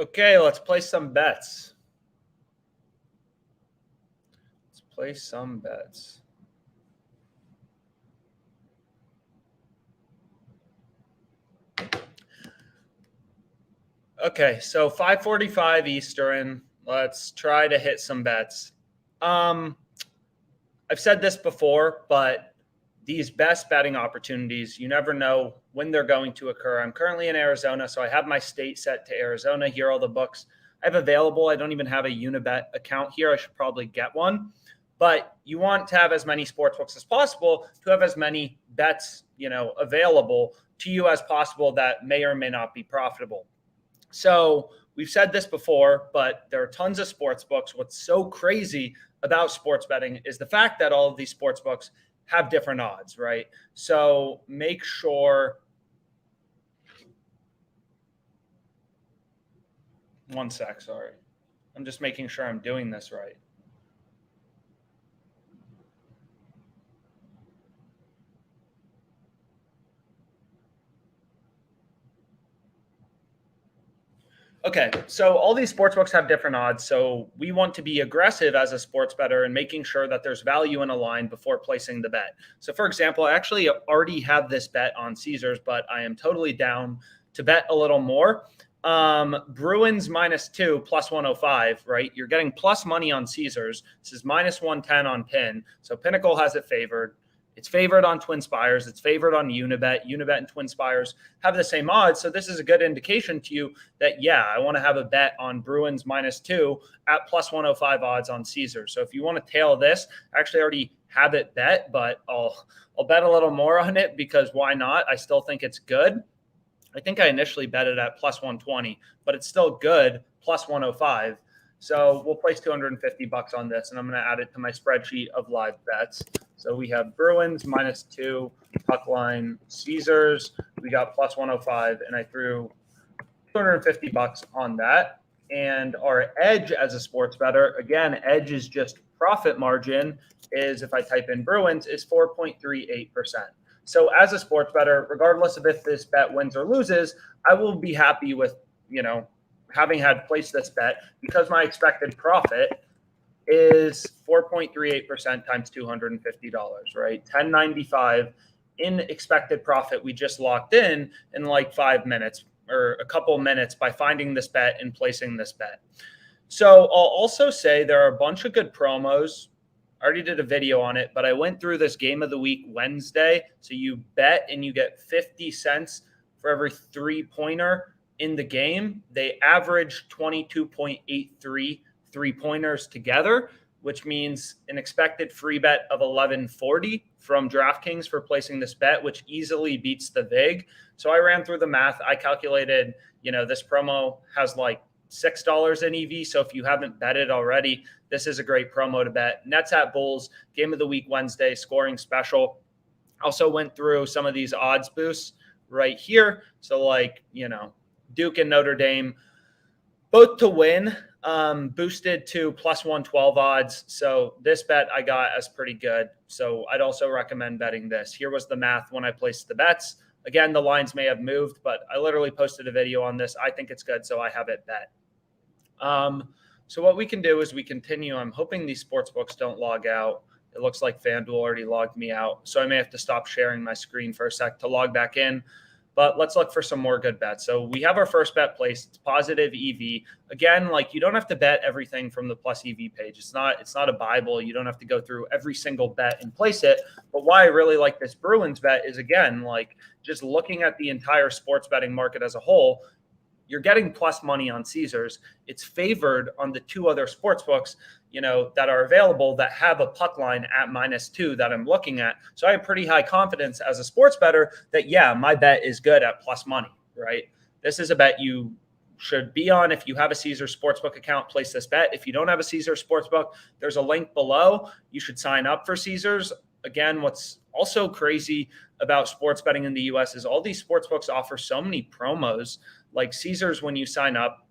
Okay, let's play some bets. Let's play some bets. Okay, so 5:45 Eastern. Let's try to hit some bets. I've said this before, but these best betting opportunities, you never know when they're going to occur. I'm currently in Arizona, so I have my state set to Arizona. Here are all the books I have available. I don't even have a Unibet account here. I should probably get one. But you want to have as many sports books as possible to have as many bets, available to you as possible that may or may not be profitable. So we've said this before, but there are tons of sports books. What's so crazy about sports betting is the fact that all of these sports books have different odds, right? So make sure. One sec, sorry. I'm just making sure I'm doing this right. Okay, so all these sports books have different odds. So we want to be aggressive as a sports bettor and making sure that there's value in a line before placing the bet. So, for example, I actually already have this bet on Caesars, but I am totally down to bet a little more. Bruins -2 plus 105, right? You're getting plus money on Caesars. This is -110 on Pin. So Pinnacle has it favored. It's favored on TwinSpires. It's favored on Unibet. Unibet and TwinSpires have the same odds. So this is a good indication to you that, yeah, I want to have a bet on Bruins -2 at plus 105 odds on Caesars. So if you want to tail this, I actually already have it bet, but I'll bet a little more on it because why not? I still think it's good. I think I initially bet it at plus 120, but it's still good, plus 105. So we'll place $250 on this, and I'm going to add it to my spreadsheet of live bets. So we have Bruins -2, puck line, Caesars. We got plus 105, and I threw $250 on that. And our edge as a sports bettor, again, edge is just profit margin, is if I type in Bruins, is 4.38%. So as a sports bettor, regardless of if this bet wins or loses, I will be happy with, having had placed this bet because my expected profit is 4.38% times $250, right? $10.95 in expected profit we just locked in like 5 minutes or a couple minutes by finding this bet and placing this bet. So I'll also say there are a bunch of good promos. I already did a video on it, but I went through this game of the week Wednesday. So you bet and you get 50 cents for every 3-pointer in the game. They average 22.83 3-pointers together, which means an expected free bet of 1140 from DraftKings for placing this bet, which easily beats the VIG. So I ran through the math. I calculated, this promo has like $6 in EV. So if you haven't betted already, this is a great promo to bet. Nets at Bulls, game of the week Wednesday, scoring special. Also went through some of these odds boosts right here. So Duke and Notre Dame, both to win, boosted to plus 112 odds. So this bet I got as pretty good. So I'd also recommend betting this. Here was the math when I placed the bets. Again, the lines may have moved, but I literally posted a video on this. I think it's good, so I have it bet. So what we can do is we continue. I'm hoping these sports books don't log out. It looks like FanDuel already logged me out, so I may have to stop sharing my screen for a sec to log back in. But let's look for some more good bets. So we have our first bet placed. It's positive EV. Again, you don't have to bet everything from the plus EV page. It's not a Bible. You don't have to go through every single bet and place it. But why I really like this Bruins bet is, again, just looking at the entire sports betting market as a whole, you're getting plus money on Caesars. It's favored on the two other sports books, that are available that have a puck line at -2 that I'm looking at. So I have pretty high confidence as a sports bettor that, yeah, my bet is good at plus money, right? This is a bet you should be on. If you have a Caesars Sportsbook account, place this bet. If you don't have a Caesars Sportsbook, there's a link below. You should sign up for Caesars. Again, what's also crazy about sports betting in the US is all these sportsbooks offer so many promos. Like Caesars, when you sign up,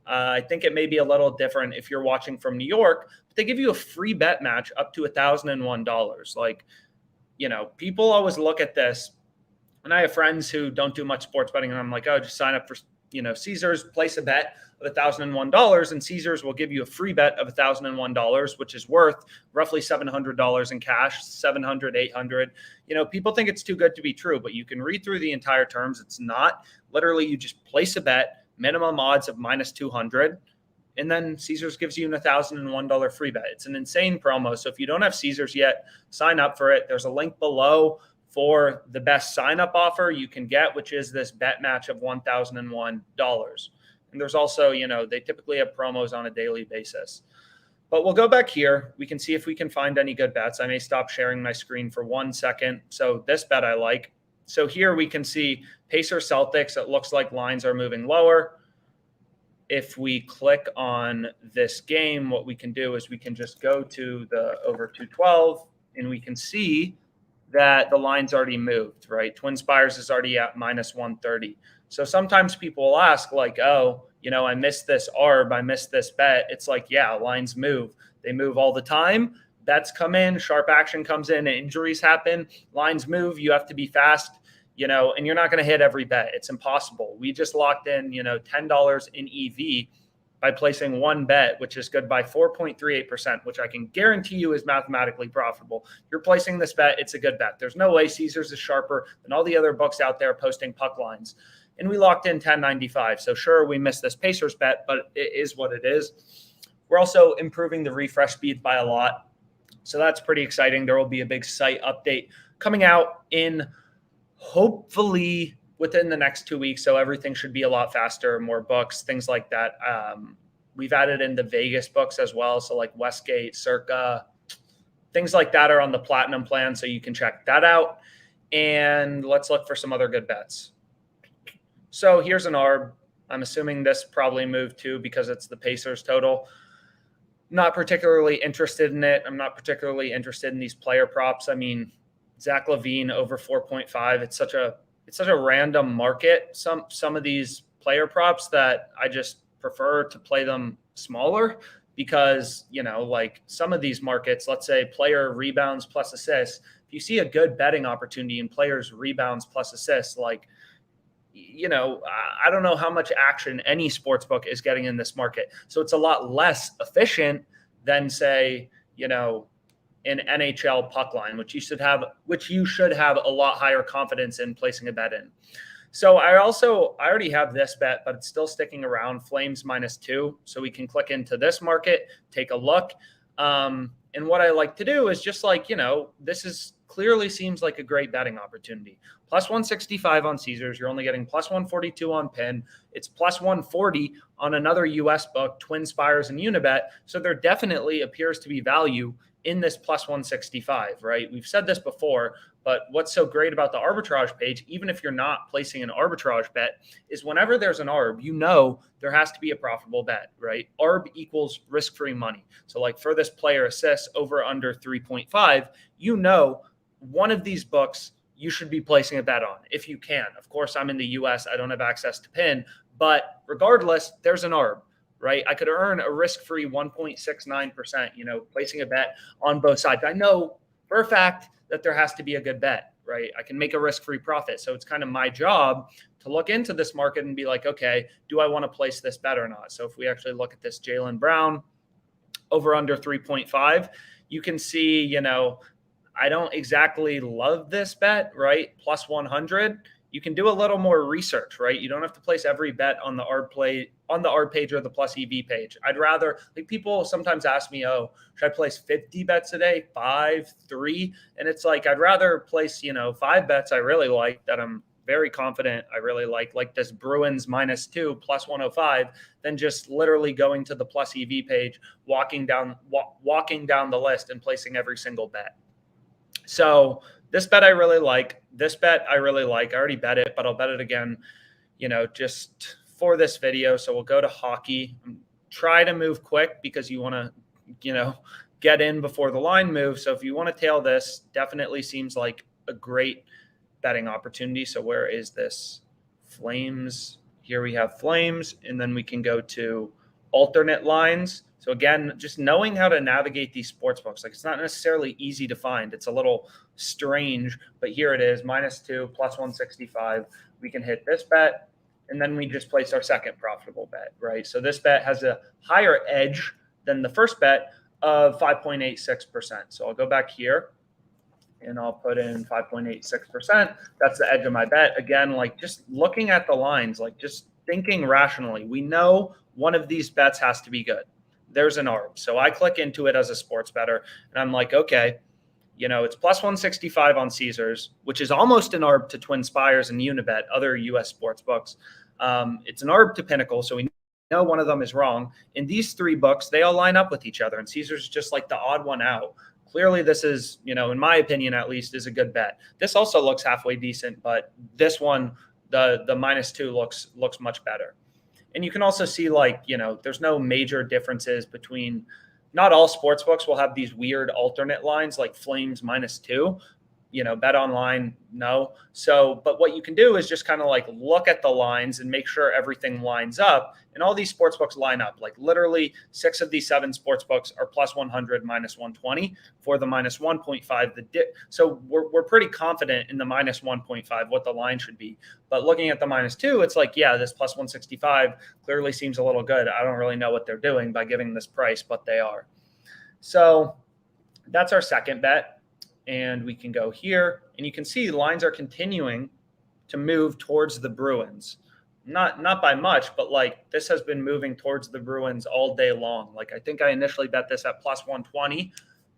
I think it may be a little different if you're watching from New York, but they give you a free bet match up to $1,001. People always look at this And I have friends who don't do much sports betting, and I'm like, oh, just sign up for, Caesars, place a bet of $1,001, and Caesars will give you a free bet of $1,001, which is worth roughly $700 in cash, 700, 800. People think it's too good to be true, but you can read through the entire terms. It's not. Literally, you just place a bet, minimum odds of minus 200. And then Caesars gives you a $1,001 free bet. It's an insane promo. So if you don't have Caesars yet, sign up for it. There's a link below for the best sign-up offer you can get, which is this bet match of $1,001. And there's also, they typically have promos on a daily basis. But we'll go back here. We can see if we can find any good bets. I may stop sharing my screen for 1 second. So this bet I like. So here we can see Pacers Celtics. It looks like lines are moving lower. If we click on this game, what we can do is we can just go to the over 212, and we can see that the line's already moved, right? Twin Spires is already at minus 130. So sometimes people will ask like, oh, I missed this ARB, I missed this bet. It's like, yeah, lines move. They move all the time. Bets come in, sharp action comes in, injuries happen, lines move. You have to be fast, and you're not going to hit every bet. It's impossible. We just locked in, $10 in EV by placing one bet, which is good by 4.38%, which I can guarantee you is mathematically profitable. You're placing this bet, it's a good bet. There's no way Caesars is sharper than all the other books out there posting puck lines. And we locked in 10.95. So sure, we missed this Pacers bet, but it is what it is. We're also improving the refresh speed by a lot. So that's pretty exciting. There will be a big site update coming out in hopefully within the next 2 weeks. So everything should be a lot faster, more books, things like that. We've added in the Vegas books as well. So like Westgate, Circa, things like that are on the platinum plan. So you can check that out. And let's look for some other good bets. So here's an ARB. I'm assuming this probably moved too because it's the Pacers total. Not particularly interested in it. I'm not particularly interested in these player props. I mean, Zach LaVine over 4.5. It's such a random market. Some of these player props that I just prefer to play them smaller because, like some of these markets, let's say player rebounds plus assists. If you see a good betting opportunity in players rebounds plus assists, like, I don't know how much action any sports book is getting in this market. So it's a lot less efficient than say, an NHL puck line, which you should have a lot higher confidence in placing a bet in. So I already have this bet, but it's still sticking around, Flames -2. So we can click into this market, take a look. And what I like to do is just like, this is clearly seems like a great betting opportunity. Plus 165 on Caesars. You're only getting plus 142 on PIN. It's plus 140 on another US book, Twin Spires and Unibet. So there definitely appears to be value in this plus 165, right? We've said this before, but what's so great about the arbitrage page, even if you're not placing an arbitrage bet, is whenever there's an ARB, there has to be a profitable bet, right? ARB equals risk-free money. So like for this player assist over under 3.5, one of these books you should be placing a bet on if you can. Of course, I'm in the US. I don't have access to PIN, but regardless, there's an ARB, right? I could earn a risk-free 1.69%, placing a bet on both sides. I know for a fact that there has to be a good bet, right? I can make a risk-free profit. So it's kind of my job to look into this market and be like, okay, do I want to place this bet or not? So if we actually look at this Jaylen Brown over under 3.5, you can see, I don't exactly love this bet, right? Plus 100. You can do a little more research, right? You don't have to place every bet on the ARB page or the plus EV page. I'd rather, like, people sometimes ask me, oh, should I place 50 bets a day, 5, 3? And it's like, I'd rather place, 5 bets I really like that I'm very confident I really like this Bruins -2 plus 105, than just literally going to the plus EV page, walking down the list and placing every single bet. So this bet I really like. This bet I really like. I already bet it, but I'll bet it again, just for this video. So we'll go to hockey. Try to move quick because you want to, get in before the line moves. So if you want to tail this, definitely seems like a great betting opportunity. So where is this? Flames. Here we have Flames, and then we can go to alternate lines. So again, just knowing how to navigate these sports books, like it's not necessarily easy to find. It's a little strange, but here it is, -2, +165. We can hit this bet, and then we just place our second profitable bet, right? So this bet has a higher edge than the first bet of 5.86%. So I'll go back here and I'll put in 5.86%. That's the edge of my bet. Again, like just looking at the lines, like just thinking rationally, we know one of these bets has to be good. There's an ARB. So I click into it as a sports bettor and I'm like, okay, it's +165 on Caesars, which is almost an ARB to Twin Spires and Unibet, other US sports books. It's an ARB to Pinnacle. So we know one of them is wrong. In these three books, they all line up with each other. And Caesars is just like the odd one out. Clearly, this is, in my opinion, at least, is a good bet. This also looks halfway decent, but this one, the -2 looks much better. And you can also see there's no major differences between, not all sports books will have these weird alternate lines like Flames -2. Bet online, no. So, but what you can do is just kind of like look at the lines and make sure everything lines up. And all these sports books line up. Like literally 6 of these 7 sports books are +100, -120 for the -1.5. So we're pretty confident in the -1.5, what the line should be. But looking at the -2, it's like, yeah, this +165 clearly seems a little good. I don't really know what they're doing by giving this price, but they are. So that's our second bet. And we can go here and you can see lines are continuing to move towards the Bruins. Not by much, but like this has been moving towards the Bruins all day long. Like I think I initially bet this at +120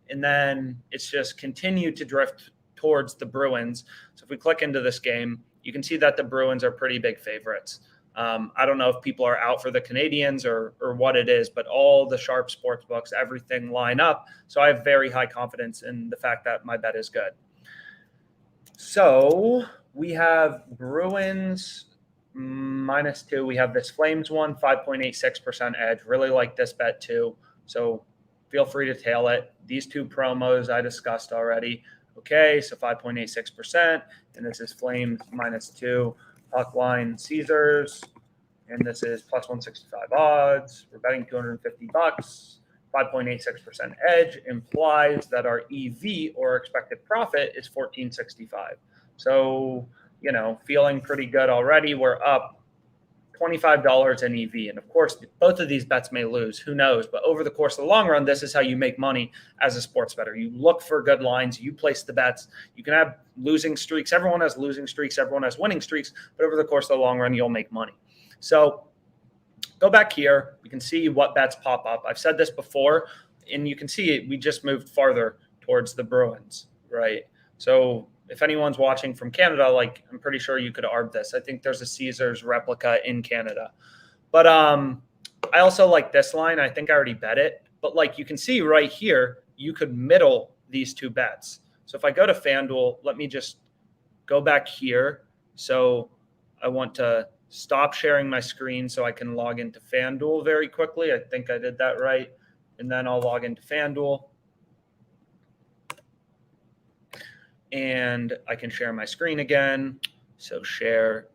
and then it's just continued to drift towards the Bruins. So if we click into this game, you can see that the Bruins are pretty big favorites. I don't know if people are out for the Canadians or what it is, but all the sharp sports books, everything line up. So I have very high confidence in the fact that my bet is good. So we have Bruins -2. We have this Flames one, 5.86% edge. Really like this bet too. So feel free to tail it. These two promos I discussed already. Okay, so 5.86%. And this is Flames -2. Puck line Caesars, and this is +165 odds. We're betting $250. 5.86% edge implies that our EV or expected profit is 1465. So, feeling pretty good already. We're up $25 in EV. And of course, both of these bets may lose. Who knows? But over the course of the long run, this is how you make money as a sports bettor. You look for good lines. You place the bets. You can have losing streaks. Everyone has losing streaks. Everyone has winning streaks. But over the course of the long run, you'll make money. So go back here. You can see what bets pop up. I've said this before, and you can see it. We just moved farther towards the Bruins, right? So if anyone's watching from Canada, I'm pretty sure you could ARB this. I think there's a Caesars replica in Canada. But I also like this line. I think I already bet it. But you can see right here, you could middle these two bets. So if I go to FanDuel, let me just go back here. So I want to stop sharing my screen so I can log into FanDuel very quickly. I think I did that right. And then I'll log into FanDuel. And I can share my screen again. So share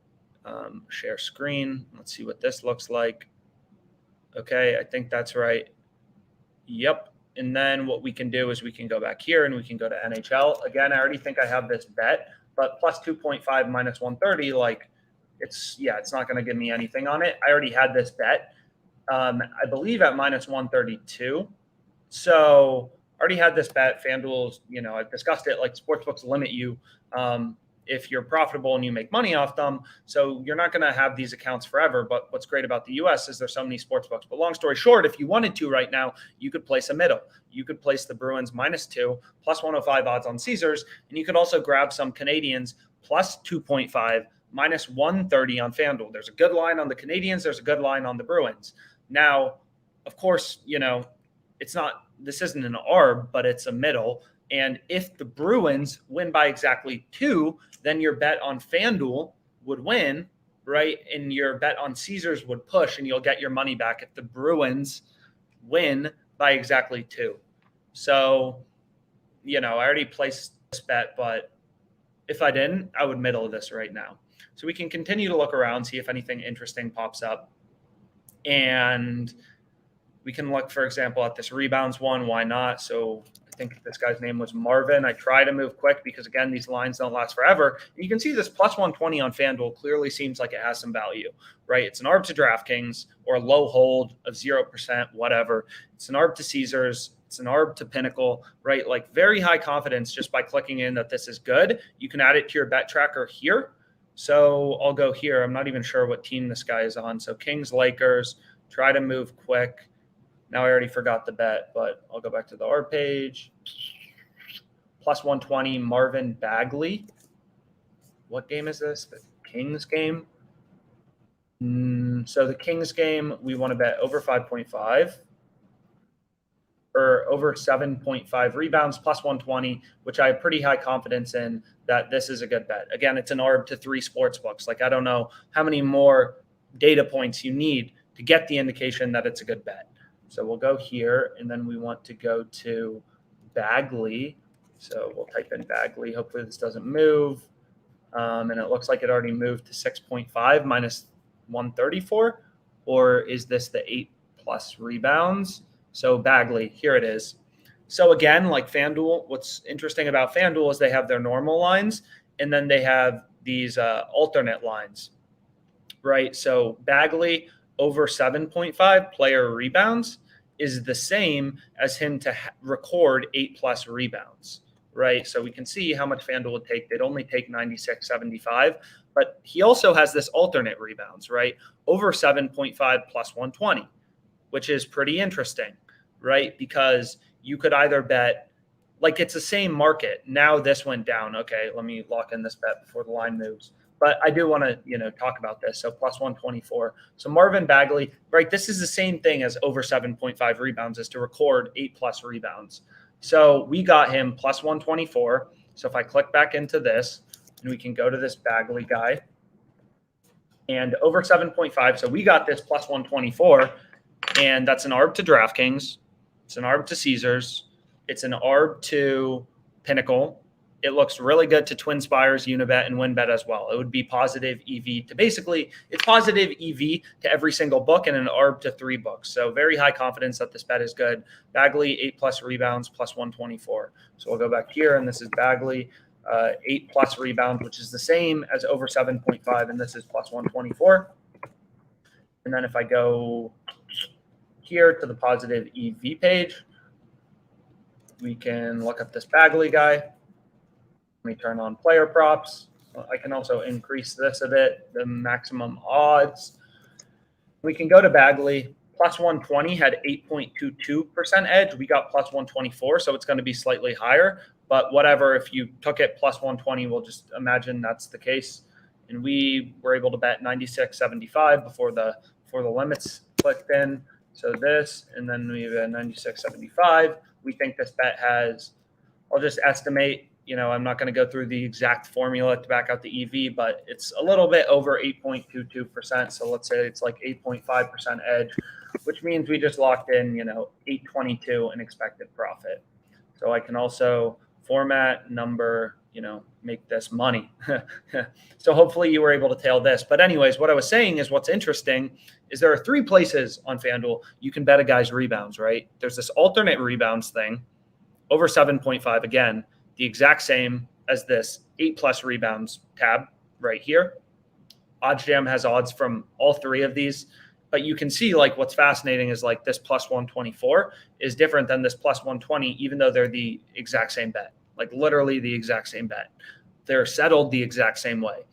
screen. Let's see what this looks like. Okay, I think that's right. Yep. And then what we can do is we can go back here and we can go to NHL. Again, I already think I have this bet, but +2.5 -130, it's not going to give me anything on it. I already had this bet, I believe at -132. So already had this bet. FanDuel's, I've discussed it, sportsbooks limit you if you're profitable and you make money off them. So you're not going to have these accounts forever. But what's great about the US is there's so many sportsbooks. But long story short, if you wanted to right now, you could place a middle. You could place the Bruins -2, +105 odds on Caesars. And you could also grab some Canadians +2.5, -130 on FanDuel. There's a good line on the Canadians. There's a good line on the Bruins. Now, of course, this isn't an ARB, but it's a middle. And if the Bruins win by exactly 2, then your bet on FanDuel would win, right? And your bet on Caesars would push and you'll get your money back if the Bruins win by exactly 2. So, I already placed this bet, but if I didn't, I would middle this right now. So we can continue to look around, see if anything interesting pops up. And We can look, for example, at this rebounds one. Why not? So I think this guy's name was Marvin. I try to move quick because, again, these lines don't last forever. And you can see this plus 120 on FanDuel clearly seems like it has some value, right? It's an ARB to DraftKings or a low hold of 0%, whatever. It's an ARB to Caesars. It's an ARB to Pinnacle, right? Like very high confidence just by clicking in that this is good. You can add it to your bet tracker here. So I'll go here. I'm not even sure what team this guy is on. So Kings, Lakers, try to move quick. Now I already forgot the bet, but I'll go back to the ARB page. Plus 120, Marvin Bagley. What game is this? The Kings game? So the Kings game, we want to bet over 5.5 or over 7.5 rebounds plus 120, which I have pretty high confidence in that this is a good bet. Again, it's an ARB to 3 sports books. Like, I don't know how many more data points you need to get the indication that it's a good bet. So we'll go here, and then we want to go to Bagley. So we'll type in Bagley. Hopefully this doesn't move. And it looks like it already moved to 6.5 minus 134. Or is this the 8+ rebounds? So Bagley, here it is. So again, like FanDuel, what's interesting about FanDuel is they have their normal lines, and then they have these alternate lines, right? So Bagley over 7.5 player rebounds is the same as him to record 8+ rebounds, right? So we can see how much FanDuel would take. They'd only take 96.75, but he also has this alternate rebounds, right? Over 7.5 plus 120, which is pretty interesting, right? Because you could either bet, like, it's the same market. Now this went down. Okay, let me lock in this bet before the line moves. But I do want to, talk about this. So plus 124. So Marvin Bagley, right? This is the same thing as over 7.5 rebounds, is to record 8+ rebounds. So we got him plus 124. So if I click back into this, and we can go to this Bagley guy, and over 7.5. So we got this plus 124, and that's an ARB to DraftKings. It's an ARB to Caesars. It's an ARB to Pinnacle. It looks really good to TwinSpires, Unibet, and WinBet as well. It would be positive EV to basically, it's positive EV to every single book and an ARB to 3 books. So very high confidence that this bet is good. Bagley, 8+ rebounds, plus 124. So we'll go back here, and this is Bagley, 8+ rebounds, which is the same as over 7.5, and this is plus 124. And then if I go here to the positive EV page, we can look at this Bagley guy. Let me turn on player props. I can also increase this a bit, the maximum odds. We can go to Bagley. Plus 120 had 8.22% edge. We got plus 124, so it's going to be slightly higher. But whatever, if you took it plus 120, we'll just imagine that's the case. And we were able to bet 96.75 before the limits clicked in. So this, and then we have 96.75. We think this bet has, I'll just estimate, I'm not going to go through the exact formula to back out the EV, but it's a little bit over 8.22%. So let's say it's like 8.5% edge, which means we just locked in, 822 in expected profit. So I can also format, number, make this money. So hopefully you were able to tail this. But anyways, what I was saying is what's interesting is there are 3 places on FanDuel you can bet a guy's rebounds, right? There's this alternate rebounds thing, over 7.5 again, the exact same as this 8+ rebounds tab right here. OddsJam has odds from all 3 of these, but you can see like what's fascinating is like this plus 124 is different than this plus 120, even though they're the exact same bet, like literally the exact same bet. They're settled the exact same way.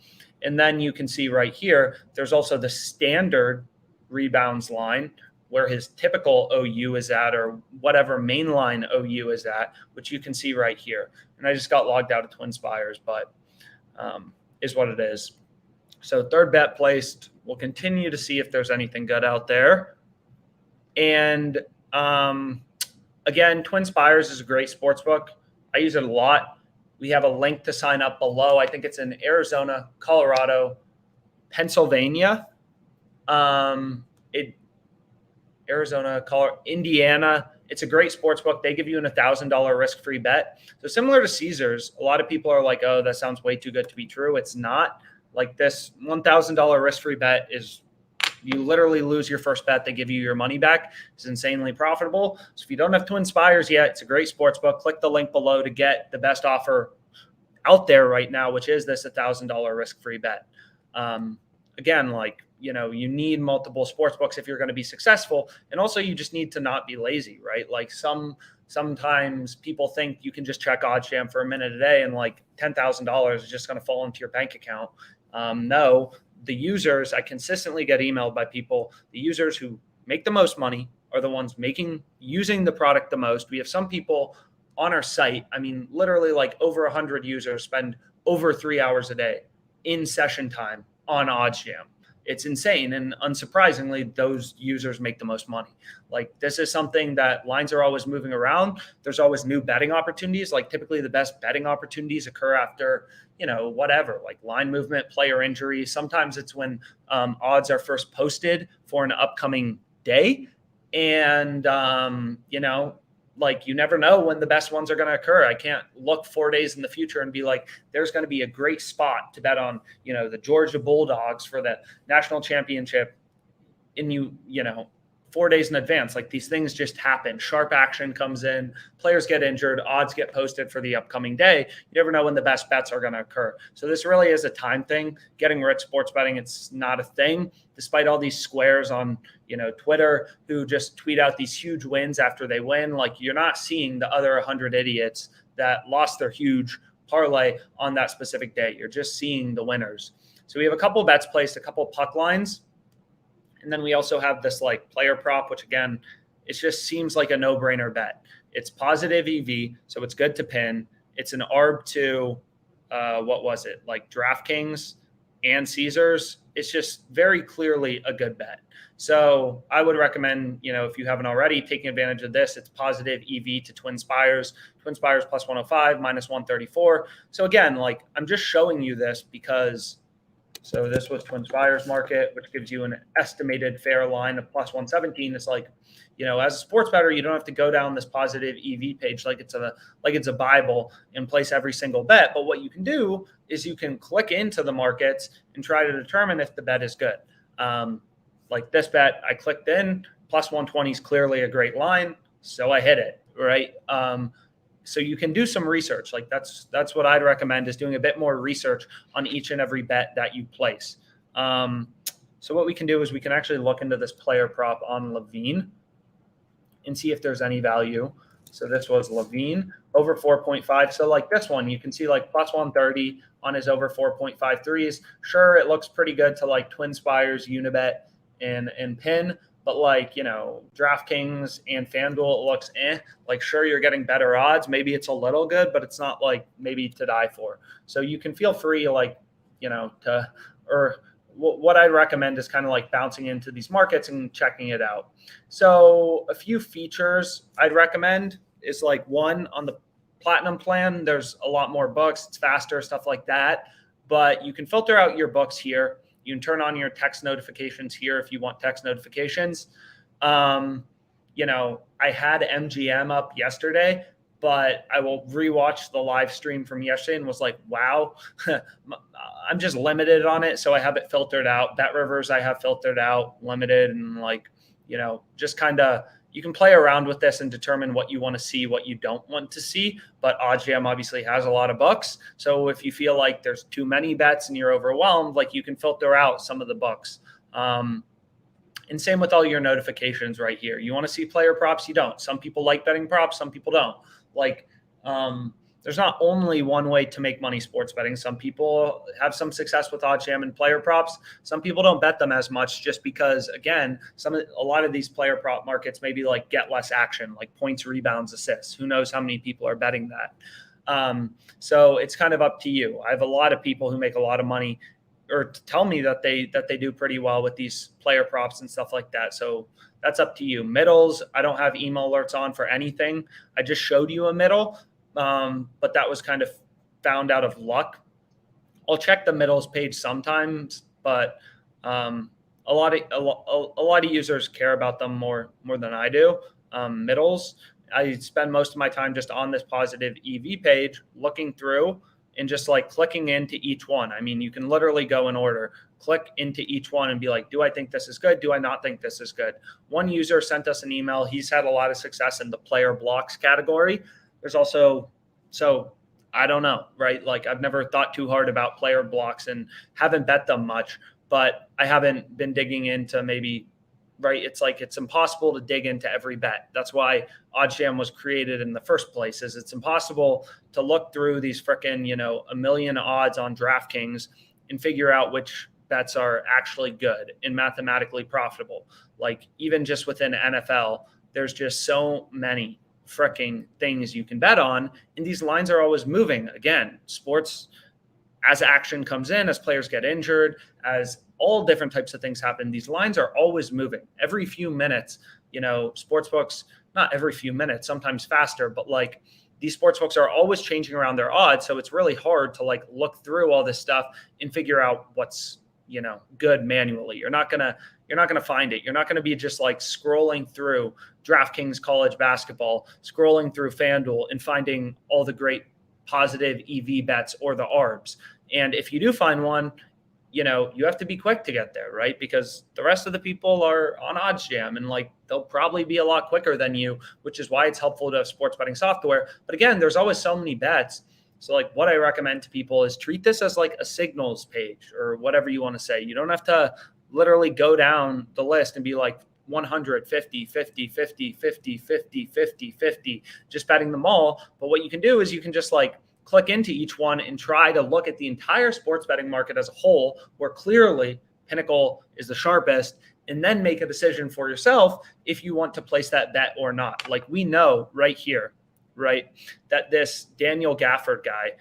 And then you can see right here, there's also the standard rebounds line where his typical OU is at, or whatever mainline OU is at, which you can see right here. And I just got logged out of TwinSpires, but is what it is. So 3rd bet placed. We'll continue to see if there's anything good out there. And again, TwinSpires is a great sports book. I use it a lot. We have a link to sign up below. I think it's in Arizona, Colorado, Pennsylvania. Arizona, Colorado, Indiana. It's a great sports book. They give you an $1,000 risk-free bet. So similar to Caesars, a lot of people are like, oh, that sounds way too good to be true. It's not. Like this $1,000 risk-free bet is You literally lose your first bet, they give you your money back. It's insanely profitable. So if you don't have TwinSpires yet, it's a great sports book. Click the link below to get the best offer out there right now, which is this $1,000 risk-free bet. Again, like, you know, you need multiple sports books if you're going to be successful. And also you just need to not be lazy, right? Like sometimes people think you can just check OddsJam for a minute a day and like $10,000 is just going to fall into your bank account. No, the users, I consistently get emailed by people, the users who make the most money are the ones using the product the most. We have some people on our site. I mean, literally like over 100 users spend over 3 hours a day in session time on OddsJam. It's insane. And unsurprisingly, those users make the most money. Like, this is something that lines are always moving around. There's always new betting opportunities. Like, typically the best betting opportunities occur after, you know, whatever, like line movement, player injury. Sometimes it's when odds are first posted for an upcoming day. And, you know, like, you never know when the best ones are going to occur. I can't look 4 days in the future and be like, there's going to be a great spot to bet on, you know, the Georgia Bulldogs for the national championship in, you know, 4 days in advance. Like, these things just happen. Sharp action comes in, players get injured, odds get posted for the upcoming day. You never know when the best bets are going to occur. So this really is a time thing. Getting rich sports betting, it's not a thing, despite all these squares on, you know, Twitter who just tweet out these huge wins after they win. Like, you're not seeing the other 100 idiots that lost their huge parlay on that specific day. You're just seeing the winners. So we have a couple bets placed, a couple puck lines. And then we also have this like player prop, which again, it just seems like a no-brainer bet. It's positive EV, so it's good to pin. It's an ARB to, what was it? Like DraftKings and Caesars. It's just very clearly a good bet. So I would recommend, you know, if you haven't already, taking advantage of this. It's positive EV to TwinSpires. TwinSpires plus 105, minus 134. So again, like, I'm just showing you this because, so this was TwinSpires market, which gives you an estimated fair line of plus 117. It's like, you know, as a sports bettor, you don't have to go down this positive EV page like it's a Bible and place every single bet. But what you can do is you can click into the markets and try to determine if the bet is good. Like this bet, I clicked in, plus 120 is clearly a great line, so I hit it, right? So you can do some research. Like, that's what I'd recommend, is doing a bit more research on each and every bet that you place. So what we can do is we can actually look into this player prop on Levine and see if there's any value. So this was Levine over 4.5. So like this one, you can see like plus 130 on his over 4.53s. Sure, it looks pretty good to like TwinSpires, Unibet, and Pin. But like, you know, DraftKings and FanDuel, it looks like, sure, you're getting better odds. Maybe it's a little good, but it's not like maybe to die for. So you can feel free, like, you know, what I recommend is kind of like bouncing into these markets and checking it out. So a few features I'd recommend is like, one, on the Platinum plan, there's a lot more books. It's faster, stuff like that. But you can filter out your books here. You can turn on your text notifications here if you want text notifications. You know, I had MGM up yesterday, but I will rewatch the live stream from yesterday and was like, wow, I'm just limited on it. So I have it filtered out. Bet Rivers I have filtered out, limited, and like, you know, just kind of, you can play around with this and determine what you want to see, what you don't want to see. But OddsJam obviously has a lot of books. So if you feel like there's too many bets and you're overwhelmed, like, you can filter out some of the books. And same with all your notifications right here. You want to see player props? You don't. Some people like betting props. Some people don't. Like, there's not only one way to make money sports betting. Some people have some success with OddsJam and player props. Some people don't bet them as much just because, again, a lot of these player prop markets maybe like get less action, like points, rebounds, assists. Who knows how many people are betting that? So it's kind of up to you. I have a lot of people who make a lot of money or tell me that they do pretty well with these player props and stuff like that. So that's up to you. Middles, I don't have email alerts on for anything. I just showed you a middle. But that was kind of found out of luck. I'll check the middles page sometimes, but a lot of users care about them more than I do. Middles, I spend most of my time just on this positive EV page looking through. and just like clicking into each one. I mean, you can literally go in order, click into each one and be like, do I think this is good? Do I not think this is good? One user sent us an email. He's had a lot of success in the player blocks category. There's also, so I don't know, right? Like I've never thought too hard about player blocks and haven't bet them much, but I haven't been digging into maybe, right? It's like, it's impossible to dig into every bet. That's why OddsJam was created in the first place, is it's impossible to look through these frickin', you know, a million odds on DraftKings and figure out which bets are actually good and mathematically profitable. Like even just within NFL, there's just so many freaking things you can bet on, and these lines are always moving. Again, sports, as action comes in, as players get injured, as all different types of things happen, these lines are always moving. Every few minutes, you know, sports books, not every few minutes, sometimes faster, but like these sports books are always changing around their odds. So it's really hard to like look through all this stuff and figure out what's, you know, good manually. You're not going to find it. You're not going to be just like scrolling through DraftKings college basketball, scrolling through FanDuel and finding all the great positive EV bets or the ARBs. And if you do find one, you know, you have to be quick to get there, right? Because the rest of the people are on OddsJam and like they'll probably be a lot quicker than you, which is why it's helpful to have sports betting software. But again, there's always so many bets. So like what I recommend to people is treat this as like a signals page or whatever you want to say. You don't have to literally go down the list and be like 100, 50, 50, 50, 50, 50, 50, 50, just betting them all. But what you can do is you can just like click into each one and try to look at the entire sports betting market as a whole, where clearly Pinnacle is the sharpest, and then make a decision for yourself if you want to place that bet or not. Like we know right here, right, that this Daniel Gafford guy,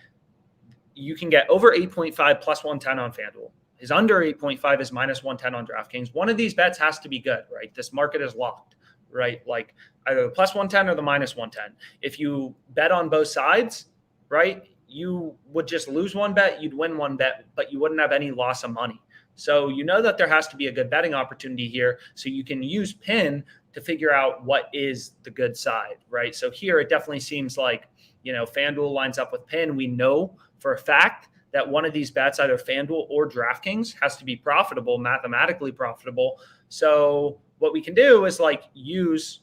you can get over 8.5 plus 110 on FanDuel. His under 8.5 is minus 110 on DraftKings. One of these bets has to be good, right? This market is locked, right? Like either the plus 110 or the minus 110. If you bet on both sides, right, you would just lose one bet, you'd win one bet, but you wouldn't have any loss of money. So you know that there has to be a good betting opportunity here. So you can use PIN to figure out what is the good side, right? So here it definitely seems like, you know, FanDuel lines up with PIN. We know for a fact that one of these bets, either FanDuel or DraftKings, has to be profitable, mathematically profitable. So what we can do is like use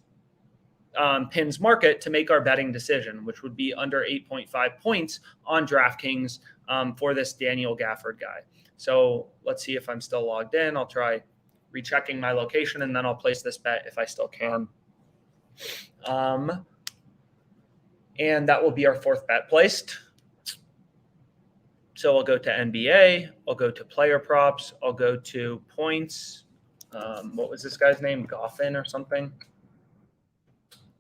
PIN's market to make our betting decision, which would be under 8.5 points on DraftKings for this Daniel Gafford guy. So let's see if I'm still logged in. I'll try rechecking my location, and then I'll place this bet if I still can. And that will be our fourth bet placed. So I'll go to NBA. I'll go to player props. I'll go to points. What was this guy's name? Goffin or something?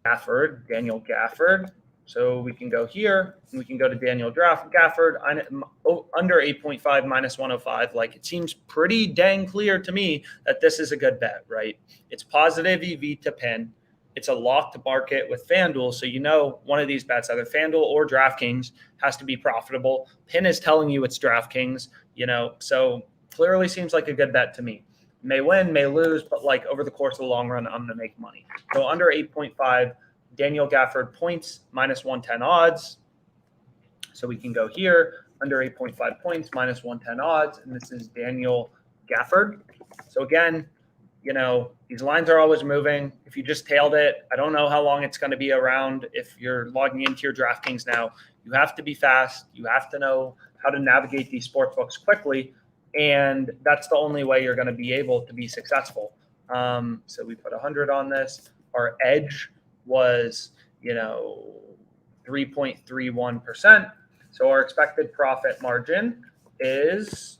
Gafford, Daniel Gafford. So we can go here and we can go to Daniel Gafford under 8.5 minus 105. Like it seems pretty dang clear to me that this is a good bet, right? It's positive EV to PIN. It's a locked market with FanDuel. So you know one of these bets, either FanDuel or DraftKings, has to be profitable. PIN is telling you it's DraftKings, you know, so clearly seems like a good bet to me. May win, may lose, but like over the course of the long run, I'm going to make money. So under 8.5, Daniel Gafford points, minus 110 odds. So we can go here, under 8.5 points, minus 110 odds. And this is Daniel Gafford. So again, you know, these lines are always moving. If you just tailed it, I don't know how long it's going to be around. If you're logging into your DraftKings now, you have to be fast. You have to know how to navigate these sports books quickly. And that's the only way you're going to be able to be successful. So we put 100 on this. Our edge was, you know, 3.31%. So our expected profit margin is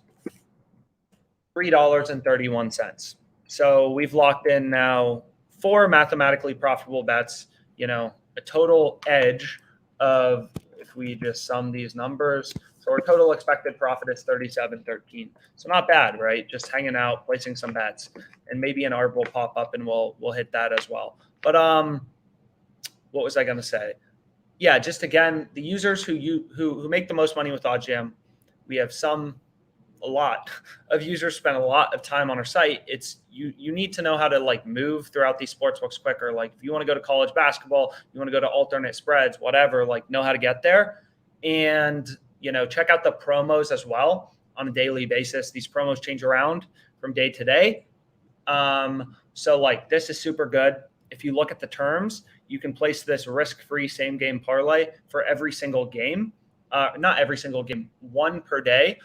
$3.31. So we've locked in now 4 mathematically profitable bets, you know, a total edge of, if we just sum these numbers, so our total expected profit is 37.13. So not bad, right? Just hanging out, placing some bets, and maybe an ARB will pop up and we'll hit that as well. But what was I going to say? Yeah, just again, the users who make the most money with OddsJam, we have a lot of users spend a lot of time on our site. It's you need to know how to like move throughout these sports books quicker. Like if you want to go to college basketball, you want to go to alternate spreads, whatever, like know how to get there. And check out the promos as well on a daily basis. These promos change around from day to day. So like this is super good. If you look at the terms, you can place this risk-free same game parlay for every single game. Not every single game, one per day.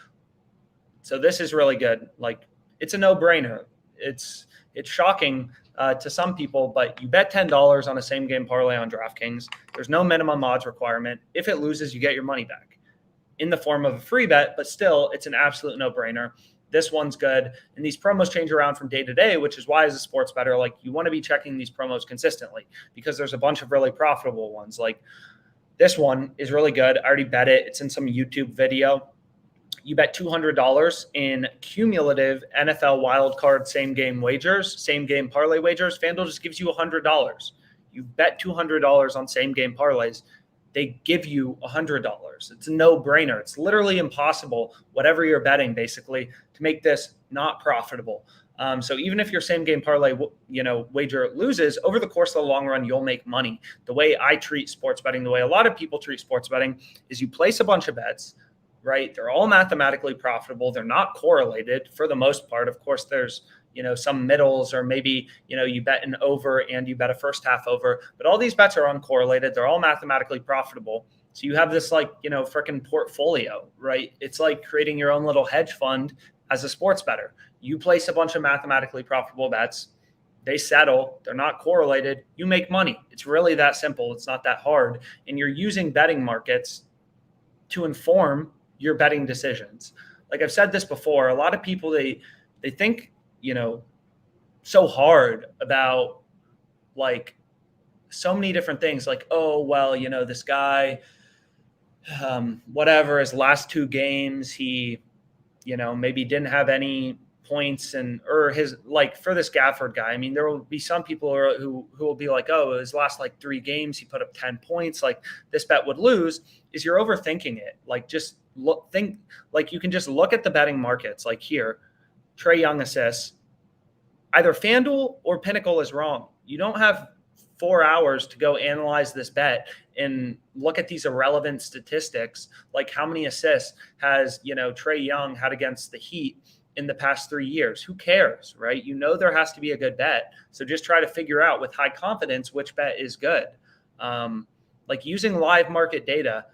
So this is really good. Like it's a no-brainer. It's shocking to some people, but you bet $10 on a same game parlay on DraftKings. There's no minimum odds requirement. If it loses, you get your money back in the form of a free bet, but still it's an absolute no-brainer. This one's good. And these promos change around from day to day, which is why as a sports bettor, like you want to be checking these promos consistently because there's a bunch of really profitable ones. Like this one is really good. I already bet it. It's in some YouTube video. You bet $200 in cumulative NFL wildcard same game wagers, same game parlay wagers. FanDuel just gives you $100. You bet $200 on same game parlays. They give you $100. It's a no-brainer. It's literally impossible, whatever you're betting, basically, to make this not profitable. So even if your same game parlay, wager loses, over the course of the long run, you'll make money. The way I treat sports betting, the way a lot of people treat sports betting, is you place a bunch of bets, right? They're all mathematically profitable. They're not correlated for the most part. Of course, there's some middles, or maybe, you bet an over and you bet a first half over, but all these bets are uncorrelated. They're all mathematically profitable. So you have this freaking portfolio, right? It's like creating your own little hedge fund as a sports bettor. You place a bunch of mathematically profitable bets. They settle. They're not correlated. You make money. It's really that simple. It's not that hard. And you're using betting markets to inform your betting decisions. Like I've said this before, a lot of people, they think, so hard about like so many different things, like, oh, well, this guy, whatever, his last two games, he, maybe didn't have any points, or his, like for this Gafford guy, I mean, there will be some people who will be like, oh, his last like 3 games, he put up 10 points, like this bet would lose. Is you're overthinking it. Like just think, like you can just look at the betting markets, like here, Trae Young assists. Either FanDuel or Pinnacle is wrong. You don't have 4 hours to go analyze this bet and look at these irrelevant statistics, like how many assists has, Trae Young had against the Heat in the past 3 years. Who cares, right? There has to be a good bet. So just try to figure out with high confidence which bet is good. Like using live market data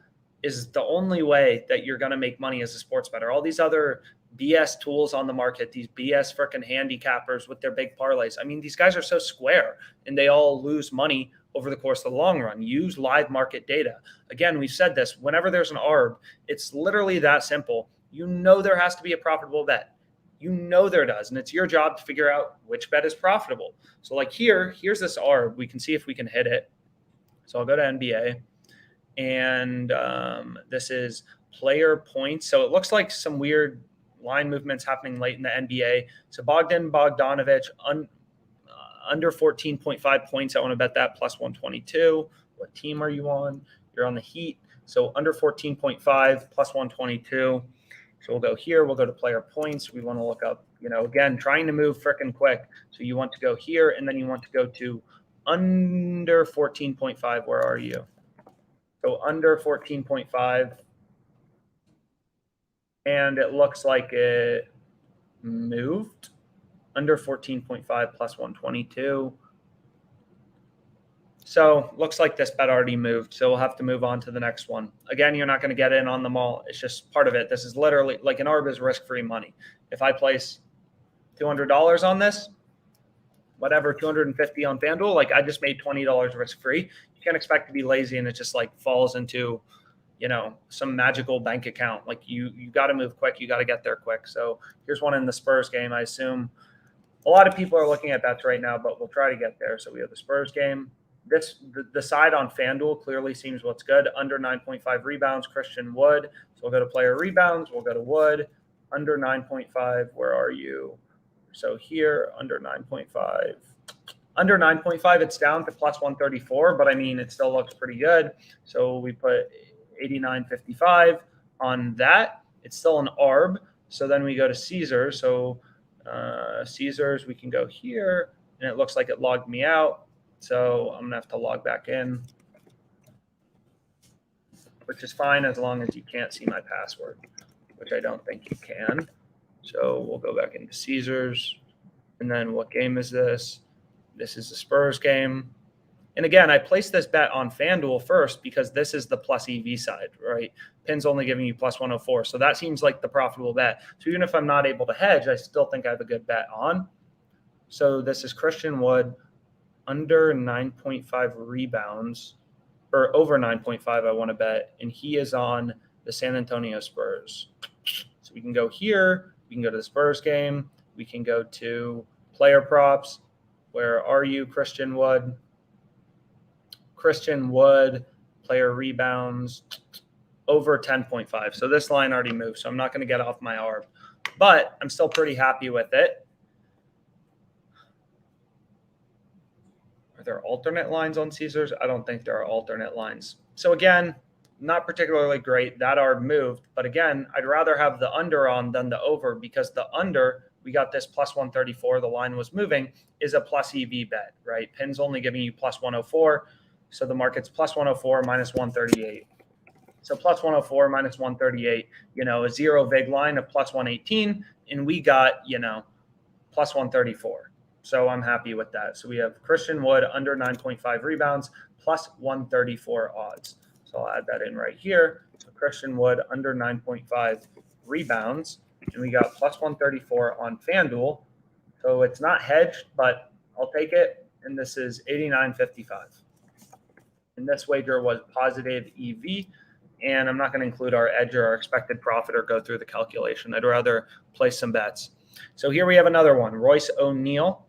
is the only way that you're going to make money as a sports bettor. All these other BS tools on the market, these BS freaking handicappers with their big parlays. I mean, these guys are so square and they all lose money over the course of the long run. Use live market data. Again, we've said this, whenever there's an ARB, it's literally that simple. There has to be a profitable bet. There does. And it's your job to figure out which bet is profitable. So like here's this ARB. We can see if we can hit it. So I'll go to NBA. And this is player points. So it looks like some weird line movements happening late in the NBA. So Bogdanovich under 14.5 points. I want to bet that plus 122. What team are you on? You're on the Heat. So under 14.5 plus 122. So we'll go here. We'll go to player points. We want to look up, again, trying to move freaking quick. So you want to go here, and then you want to go to under 14.5. Where are you? So under 14.5. And it looks like it moved under 14.5 plus 122. So looks like this bet already moved. So we'll have to move on to the next one. Again, you're not going to get in on them all. It's just part of it. This is literally like an ARB is risk-free money. If I place $200 on this, whatever, 250 on FanDuel, like I just made $20 risk-free. You can't expect to be lazy and it just like falls into, some magical bank account. Like you got to move quick. You got to get there quick. So here's one in the Spurs game. I assume a lot of people are looking at bets right now, but we'll try to get there. So we have the Spurs game. The side on FanDuel clearly seems what's good. Under 9.5 rebounds, Christian Wood. So we'll go to player rebounds. We'll go to Wood. Under 9.5, where are you? So here, under 9.5. Under 9.5, it's down to plus 134, but I mean, it still looks pretty good. So we put 89.55 on that. It's still an ARB. So then we go to Caesars. So Caesars, we can go here, and it looks like it logged me out. So I'm going to have to log back in. which is fine as long as you can't see my password, which I don't think you can. So we'll go back into Caesars. And then what game is this? This is the Spurs game. And again, I placed this bet on FanDuel first because this is the plus EV side, right? Pin's only giving you plus 104. So that seems like the profitable bet. So even if I'm not able to hedge, I still think I have a good bet on. So this is Christian Wood under 9.5 rebounds, or over 9.5, I want to bet. And he is on the San Antonio Spurs. So we can go here. We can go to the Spurs game. We can go to player props. Where are you, Christian Wood? Christian Wood, player rebounds, over 10.5. So this line already moved, so I'm not going to get off my ARB. But I'm still pretty happy with it. Are there alternate lines on Caesars? I don't think there are alternate lines. So again, not particularly great. That ARB moved. But again, I'd rather have the under on than the over because the under, we got this plus 134. The line was moving, is a plus EV bet, right? Pin's only giving you plus 104. So the market's plus 104 minus 138. So plus 104 minus 138, a zero vig line of plus 118. And we got, plus 134. So I'm happy with that. So we have Christian Wood under 9.5 rebounds plus 134 odds. So I'll add that in right here. So Christian Wood under 9.5 rebounds. And we got plus 134 on FanDuel. So it's not hedged, but I'll take it. And this is 89.55. And this wager was positive EV. And I'm not going to include our edge or our expected profit or go through the calculation. I'd rather place some bets. So here we have another one, Royce O'Neal.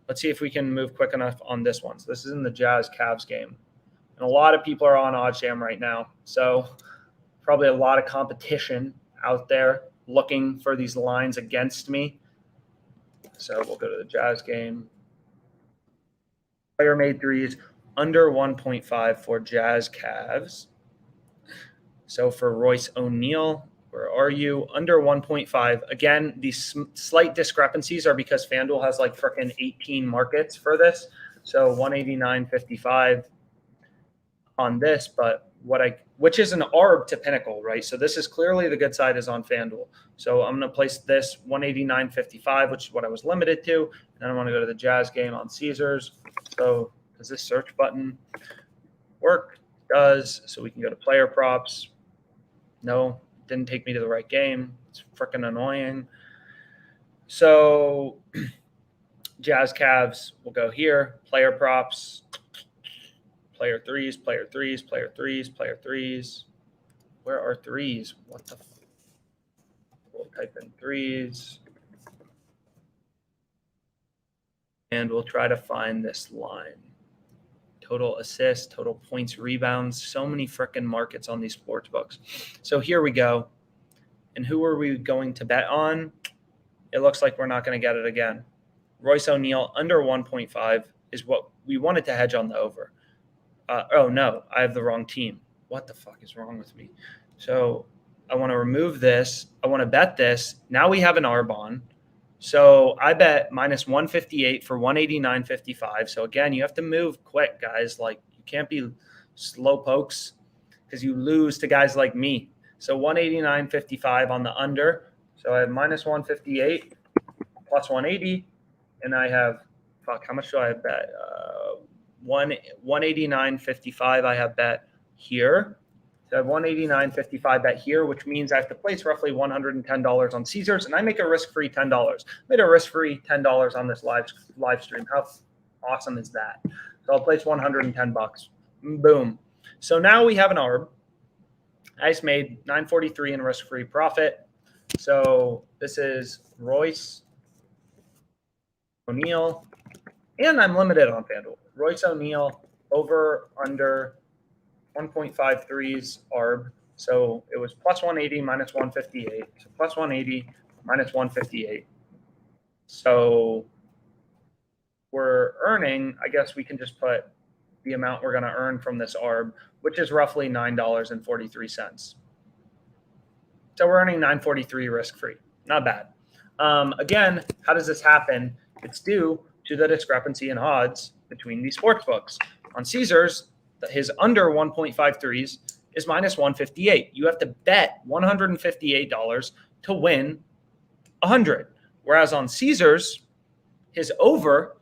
Let's see if we can move quick enough on this one. So this is in the Jazz Cavs game. And a lot of people are on OddsJam right now. So probably a lot of competition out there looking for these lines against me. So we'll go to the Jazz game. Player made threes under 1.5 for Jazz Cavs. So for Royce O'Neal, where are you? Under 1.5. Again, these slight discrepancies are because FanDuel has like freaking 18 markets for this. So 189.55 on this, but which is an ARB to Pinnacle, right? So this is clearly the good side is on FanDuel. So I'm going to place this 189.55, which is what I was limited to. And then I want to go to the Jazz game on Caesars. So does this search button work? It does. So we can go to player props. No, didn't take me to the right game. It's freaking annoying. So Jazz Cavs, we'll go here. Player props. Player threes, player threes, player threes, player threes. Where are threes? What the? We'll type in threes. And we'll try to find this line. Total assists, total points, rebounds. So many freaking markets on these sports books. So here we go. And who are we going to bet on? It looks like we're not going to get it again. Royce O'Neal under 1.5 is what we wanted to hedge on the over. Oh, no, I have the wrong team. What the fuck is wrong with me? So I want to remove this. I want to bet this. Now we have an ARB on. So I bet minus 158 for 189.55. So again, you have to move quick, guys. Like you can't be slow pokes because you lose to guys like me. So 189.55 on the under. So I have minus 158 plus 180. And I have, how much do I bet? 189.55 I have bet here. So I have 189.55 bet here, which means I have to place roughly $110 on Caesars, and I make a risk-free $10. I made a risk-free $10 on this live stream. How awesome is that? So I'll place $110. Boom. So now we have an ARB. I just made $943 in risk-free profit. So this is Royce O'Neal, and I'm limited on FanDuel. Royce O'Neal over under 1.5 threes ARB. So it was plus 180 minus 158. So plus 180 minus 158. So we're earning, I guess we can just put the amount we're going to earn from this ARB, which is roughly $9.43. So we're earning $9.43 risk-free. Not bad. Again, how does this happen? It's due to the discrepancy in odds between these sports books. On Caesars, his under 1.5 threes is minus 158. You have to bet $158 to win 100. Whereas on Caesars, his over,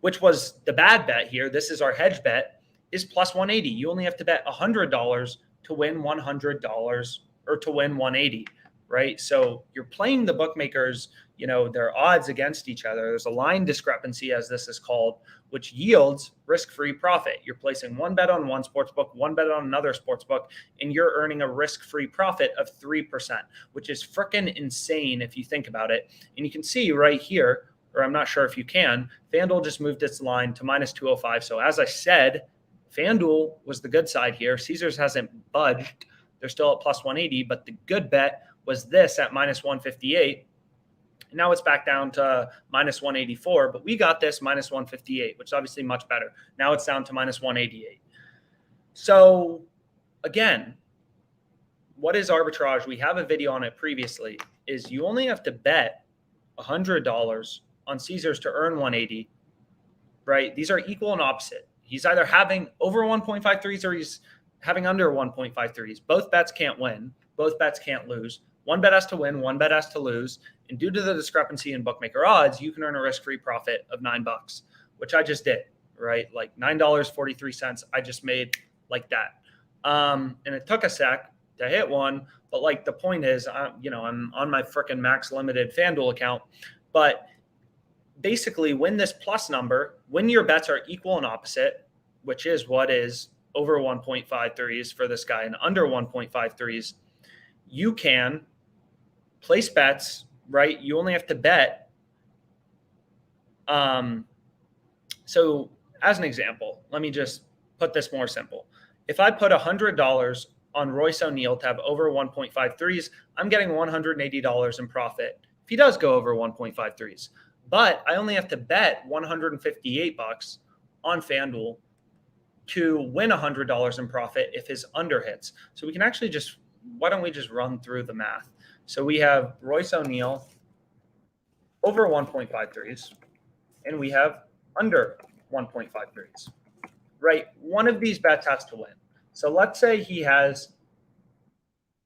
which was the bad bet here, this is our hedge bet, is plus 180. You only have to bet $100 to win $100 or to win 180, right? So you're playing the bookmakers, their odds against each other. There's a line discrepancy, as this is called, which yields risk-free profit. You're placing one bet on one sportsbook, one bet on another sportsbook, and you're earning a risk-free profit of 3%, which is freaking insane if you think about it. And you can see right here, or I'm not sure if you can, FanDuel just moved its line to minus 205. So as I said, FanDuel was the good side here. Caesars hasn't budged. They're still at plus 180, but the good bet was this at minus 158. And now it's back down to minus 184, but we got this minus 158, which is obviously much better. Now it's down to minus 188. So again, what is arbitrage? We have a video on it previously, is you only have to bet $100 on Caesars to earn 180, right? These are equal and opposite. He's either having over 1.53s or he's having under 1.53s. Both bets can't win. Both bets can't lose. One bet has to win, one bet has to lose. And due to the discrepancy in bookmaker odds, you can earn a risk-free profit of $9, which I just did, right? Like $9.43 I just made like that. And it took a sec to hit one, but like the point is, I'm on my freaking max limited FanDuel account, but basically win this plus number when your bets are equal and opposite, which is what is over 1.53s for this guy and under 1.53s, you can place bets, right? You only have to bet. So as an example, let me just put this more simple. If I put $100 on Royce O'Neal to have over 1.53s, I'm getting $180 in profit if he does go over 1.53s. But I only have to bet $158 on FanDuel to win $100 in profit if his under hits. So we can actually why don't we just run through the math? So we have Royce O'Neal over 1.53s, and we have under 1.53s, right? One of these bets has to win. So let's say he has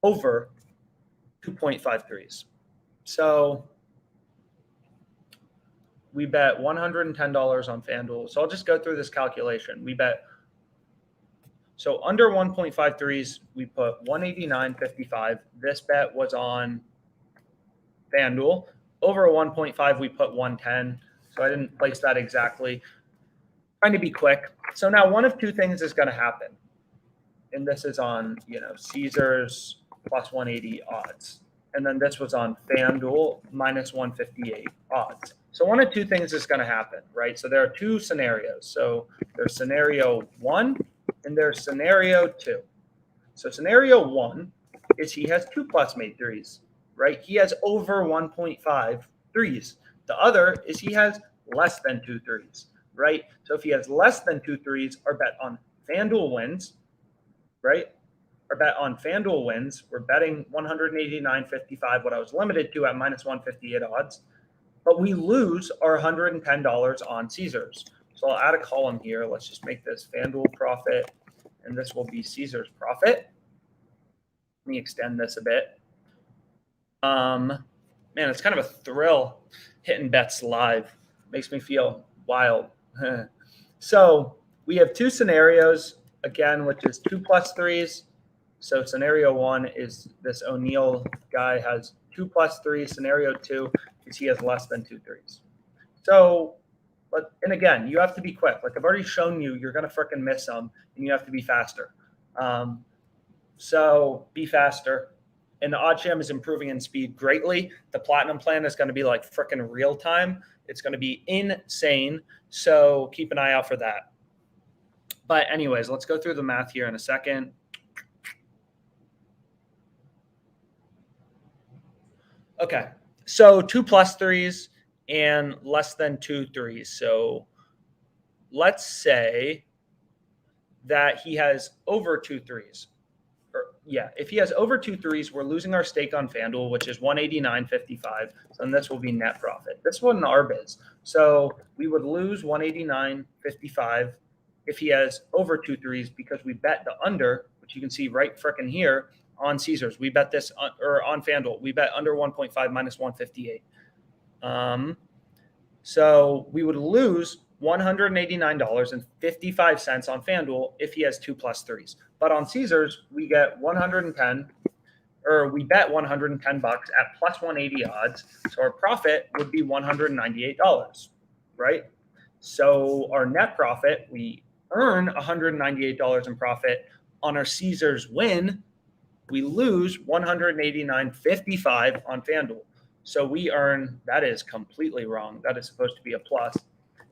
over 2.53s. So we bet $110 on FanDuel. So I'll just go through this calculation. So under 1.53s, we put 189.55. This bet was on FanDuel. Over 1.5, we put 110. So I didn't place that exactly. Trying to be quick. So now one of two things is going to happen. And this is on, Caesars plus 180 odds. And then this was on FanDuel minus 158 odds. So one of two things is going to happen, right? So there are two scenarios. So there's scenario one and there's scenario two. So scenario one is he has 2+ made threes, right? He has over 1.5 threes. The other is he has less than 2 threes, right? So if he has less than 2 threes, our bet on FanDuel wins, right? Our bet on FanDuel wins. We're betting 189.55, what I was limited to at minus 158 odds. But we lose our $110 on Caesars. So I'll add a column here. Let's just make this FanDuel profit, and this will be Caesars profit. Let me extend this a bit. Man, it's kind of a thrill hitting bets live. Makes me feel wild. So we have two scenarios, again, which is 2+ threes. So scenario one is this O'Neal guy has 2+ threes. Scenario two is he has less than 2 threes. So, and again, you have to be quick. Like I've already shown you, you're going to freaking miss some, and you have to be faster. So be faster. And the OddsJam is improving in speed greatly. The Platinum plan is going to be like freaking real time. It's going to be insane. So keep an eye out for that. But anyways, let's go through the math here in a second. Okay, so 2+ threes and less than 2 threes. So let's say that he has over 2 threes. If he has over 2 threes, we're losing our stake on FanDuel, which is 189.55. So then this will be net profit. This wasn't ARBIZ. So we would lose 189.55 if he has over 2 threes because we bet the under, which you can see right frickin' here on Caesars. We bet this or on FanDuel. We bet under 1.5 minus 158. So we would lose $189.55 on FanDuel if he has 2 plus 3s. But on Caesars, we get 110, or we bet $110 at plus 180 odds. So our profit would be $198, right? So our net profit, we earn $198 in profit. On our Caesars win, we lose $189.55 on FanDuel. So we earn, that is completely wrong. That is supposed to be a plus.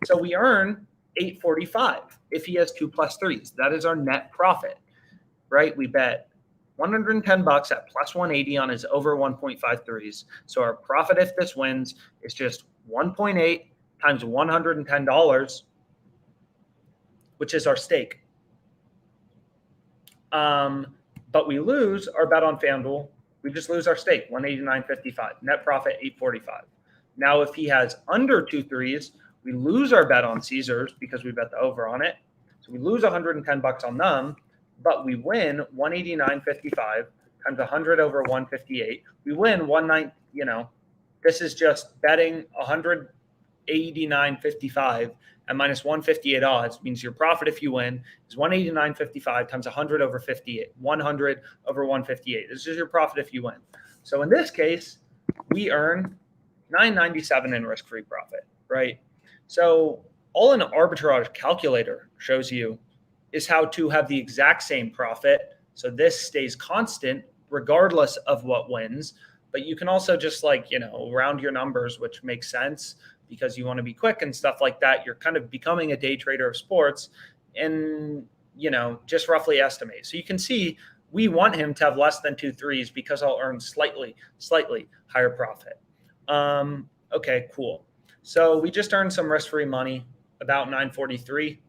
So we earn $845 if he has 2 plus 3s. That is our net profit, right? We bet $110 at plus 180 on his over 1.53s. So our profit if this wins is just 1.8 times $110, which is our stake. But we lose our bet on FanDuel. We just lose our stake, $189.55. Net profit, $845. Now, if he has under 2 3s, we lose our bet on Caesars because we bet the over on it. So we lose $110 on them, but we win $189.55 times 100 over 158. We win this is just betting $189.55 at minus 158 odds means your profit if you win is 189.55 times 100 over 58, 100 over 158. This is your profit if you win. So in this case, we earn $997 in risk-free profit, right? So all an arbitrage calculator shows you is how to have the exact same profit. So this stays constant regardless of what wins, but you can also just round your numbers, which makes sense because you want to be quick and stuff like that. You're kind of becoming a day trader of sports and, just roughly estimate. So you can see we want him to have less than 2 3s because I'll earn slightly higher profit. Okay, cool. So we just earned some risk-free money, about 943.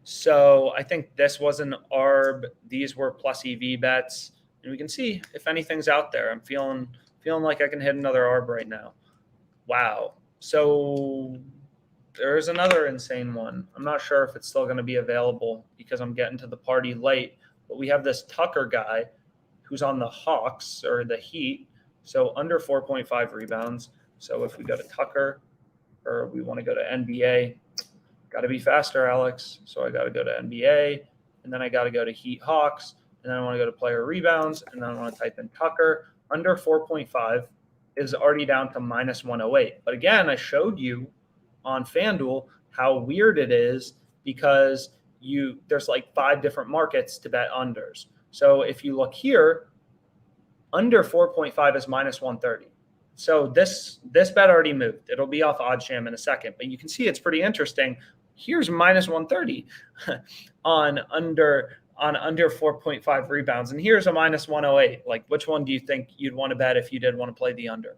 So I think this was an ARB. These were plus EV bets. And we can see if anything's out there. I'm feeling like I can hit another ARB right now. Wow. So there's another insane one. I'm not sure if it's still going to be available because I'm getting to the party late. But we have this Tucker guy who's on the Hawks or the Heat. So under 4.5 rebounds. So if we go to Tucker or we want to go to NBA, got to be faster, Alex. So I got to go to NBA, and then I got to go to Heat Hawks, and then I want to go to player rebounds, and then I want to type in Tucker. Under 4.5 is already down to minus 108. But again, I showed you on FanDuel how weird it is because there's 5 different markets to bet unders. So if you look here, under 4.5 is minus 130. So this bet already moved. It'll be off OddsJam in a second, but you can see it's pretty interesting. Here's minus 130 on under 4.5 rebounds, and here's a minus 108. Which one do you think you'd want to bet if you did want to play the under?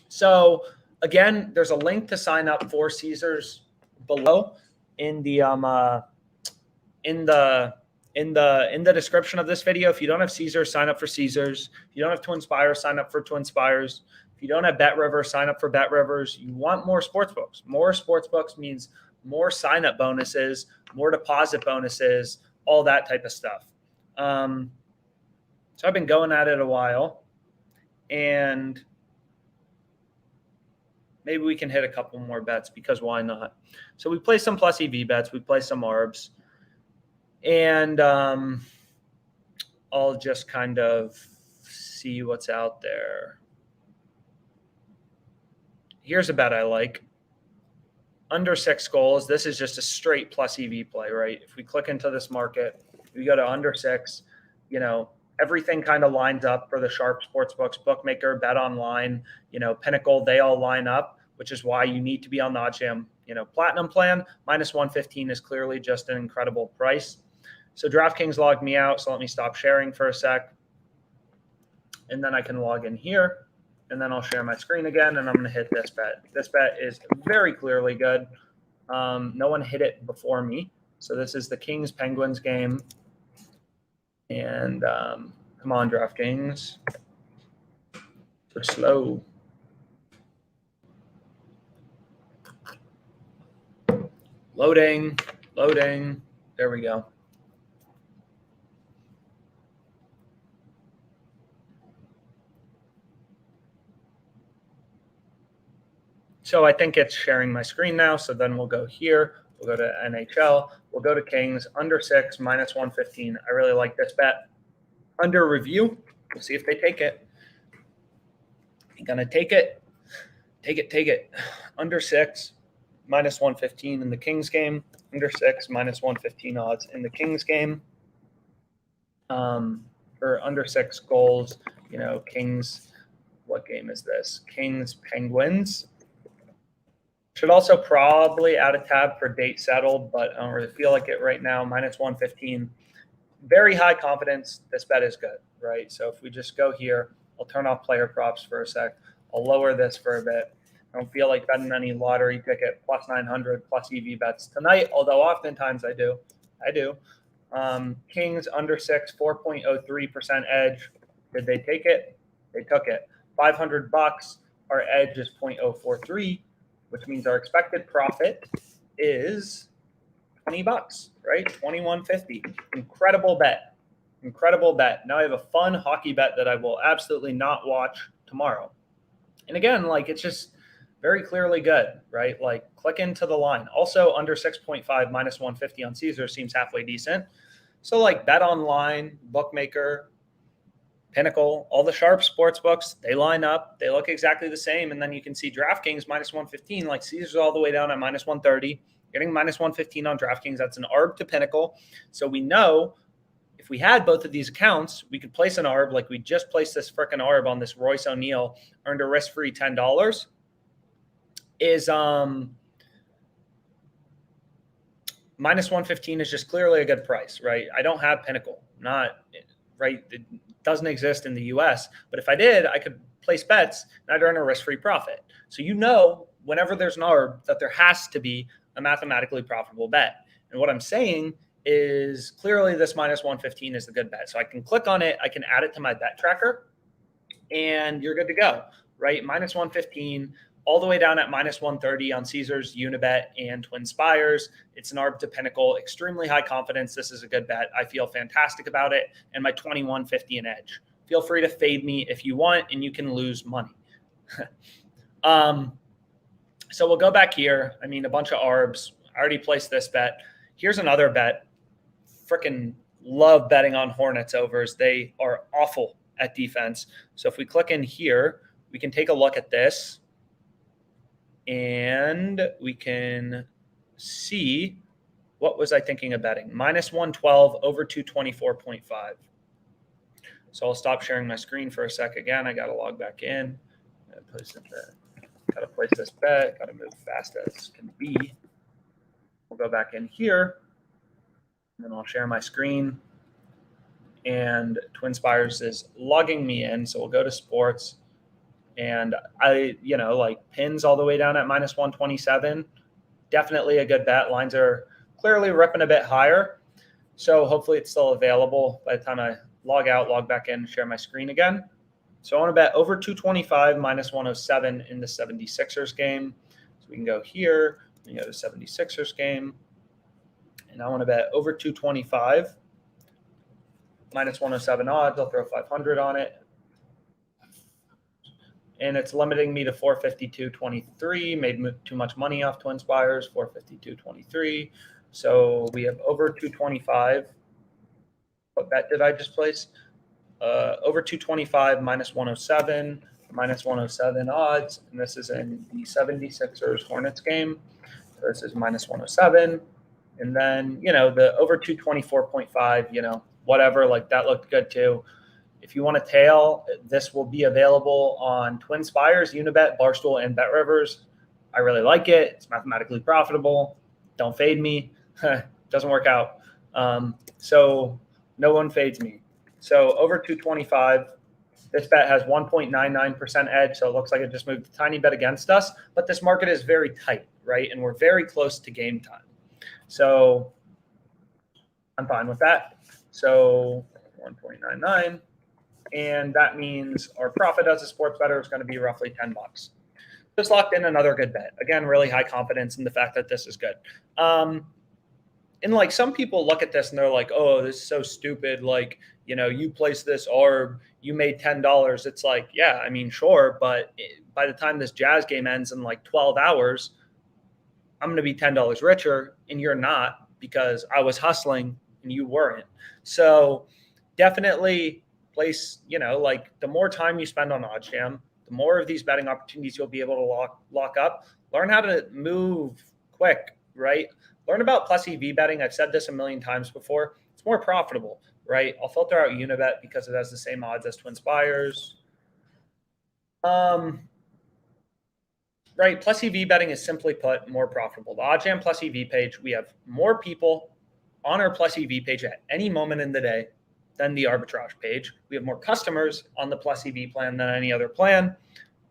So again, there's a link to sign up for Caesars below in the description of this video. If you don't have Caesars, sign up for Caesars. If you don't have TwinSpires, sign up for TwinSpires. If you don't have BetRivers, sign up for BetRivers. You want more sportsbooks. More sportsbooks means more sign-up bonuses, more deposit bonuses, all that type of stuff. So I've been going at it a while, and maybe we can hit a couple more bets because why not? So we play some plus EV bets. We play some ARBs. And I'll just kind of see what's out there. Here's a bet I like. Under 6 goals. This is just a straight plus EV play, right? If we click into this market, we go to under 6, everything kind of lines up for the Sharp Sportsbooks, Bookmaker, Bet Online, Pinnacle, they all line up, which is why you need to be on the OddsJam, Platinum plan. Minus 115 is clearly just an incredible price. So DraftKings logged me out, so let me stop sharing for a sec. And then I can log in here, and then I'll share my screen again, and I'm going to hit this bet. This bet is very clearly good. No one hit it before me. So this is the Kings-Penguins game. And come on, DraftKings. We're slow. Loading. There we go. So I think it's sharing my screen now. So then we'll go here. We'll go to NHL. We'll go to Kings under 6 minus 115. I really like this bet. Under review. We'll see if they take it. You're gonna take it. Take it. Under 6 minus 115 in the Kings game. Under 6 minus 115 odds in the Kings game. For under 6 goals, Kings. What game is this? Kings Penguins. Should also probably add a tab for date settled, but I don't really feel like it right now. Minus 115. Very high confidence. This bet is good, right? So if we just go here, I'll turn off player props for a sec. I'll lower this for a bit. I don't feel like betting any lottery ticket plus 900 plus EV bets tonight, although oftentimes I do. Kings under 6, 4.03% edge. Did they take it? They took it. $500. Our edge is 0.043, which means our expected profit is $20, right? $21.50. Incredible bet. Now I have a fun hockey bet that I will absolutely not watch tomorrow. And again, it's just very clearly good, right? Click into the line. Also, under 6.5 minus 150 on Caesar seems halfway decent. So Bet Online, Bookmaker, Pinnacle, all the sharp sports books, they line up. They look exactly the same. And then you can see DraftKings minus 115, Caesar's all the way down at minus 130. Getting minus 115 on DraftKings, that's an ARB to Pinnacle. So we know if we had both of these accounts, we could place an ARB we just placed this frickin' ARB on this Royce O'Neal, earned a risk-free $10. Is minus 115 is just clearly a good price, right? I don't have Pinnacle, right? It doesn't exist in the US, but if I did, I could place bets and I'd earn a risk-free profit. So whenever there's an ARB, that there has to be a mathematically profitable bet. And what I'm saying is clearly this minus 115 is the good bet. So I can click on it, I can add it to my bet tracker, and you're good to go, right? Minus 115, all the way down at minus 130 on Caesars, Unibet, and Twin Spires. It's an ARB to Pinnacle, extremely high confidence. This is a good bet. I feel fantastic about it, and my 21.50 an edge. Feel free to fade me if you want, and you can lose money. So we'll go back here. A bunch of ARBs. I already placed this bet. Here's another bet. Freaking love betting on Hornets overs. They are awful at defense. So if we click in here, we can take a look at this. And we can see, what was I thinking of betting? Minus 112 over 224.5. So I'll stop sharing my screen for a sec. Again, I got to log back in. Got to place this bet. Got to move fast as can be. We'll go back in here. And then I'll share my screen. And Twin Spires is logging me in. So we'll go to sports. And I, pins all the way down at minus 127. Definitely a good bet. Lines are clearly ripping a bit higher. So hopefully it's still available by the time I log out, log back in, share my screen again. So I want to bet over 225 minus 107 in the 76ers game. So we can go here, we can go to 76ers game. And I want to bet over 225 minus 107 odds. I'll throw 500 on it. And it's limiting me to 452.23. Made too much money off Twin Spires, 452.23. So we have over 225. What bet did I just place? Over 225 minus 107, minus 107 odds. And this is in the 76ers Hornets game. So this is minus 107. And then, the over 224.5, whatever, that looked good too. If you want to tail, this will be available on Twin Spires, Unibet, Barstool, and BetRivers. I really like it. It's mathematically profitable. Don't fade me. Doesn't work out. So no one fades me. So over 225, this bet has 1.99% edge. So it looks like it just moved a tiny bit against us. But this market is very tight, right? And we're very close to game time. So I'm fine with that. So 1.99. And that means our profit as a sports bettor is going to be roughly $10. Just locked in another good bet. Again, really high confidence in the fact that this is good. And like some people look at this and they're like, oh, this is so stupid. Like, you place this ARB, you made $10. It's like, yeah, I mean, sure. But by the time this Jazz game ends in like 12 hours, I'm going to be $10 richer and you're not, because I was hustling and you weren't. So definitely place, like the more time you spend on OddsJam, the more of these betting opportunities you'll be able to lock up. Learn how to move quick, right? Learn about plus EV betting. I've said this a million times before. It's more profitable, right? I'll filter out Unibet because it has the same odds as TwinSpires. Right, plus EV betting is simply put more profitable. The OddsJam plus EV page, we have more people on our plus EV page at any moment in the day than the arbitrage page. We have more customers on the plus EV plan than any other plan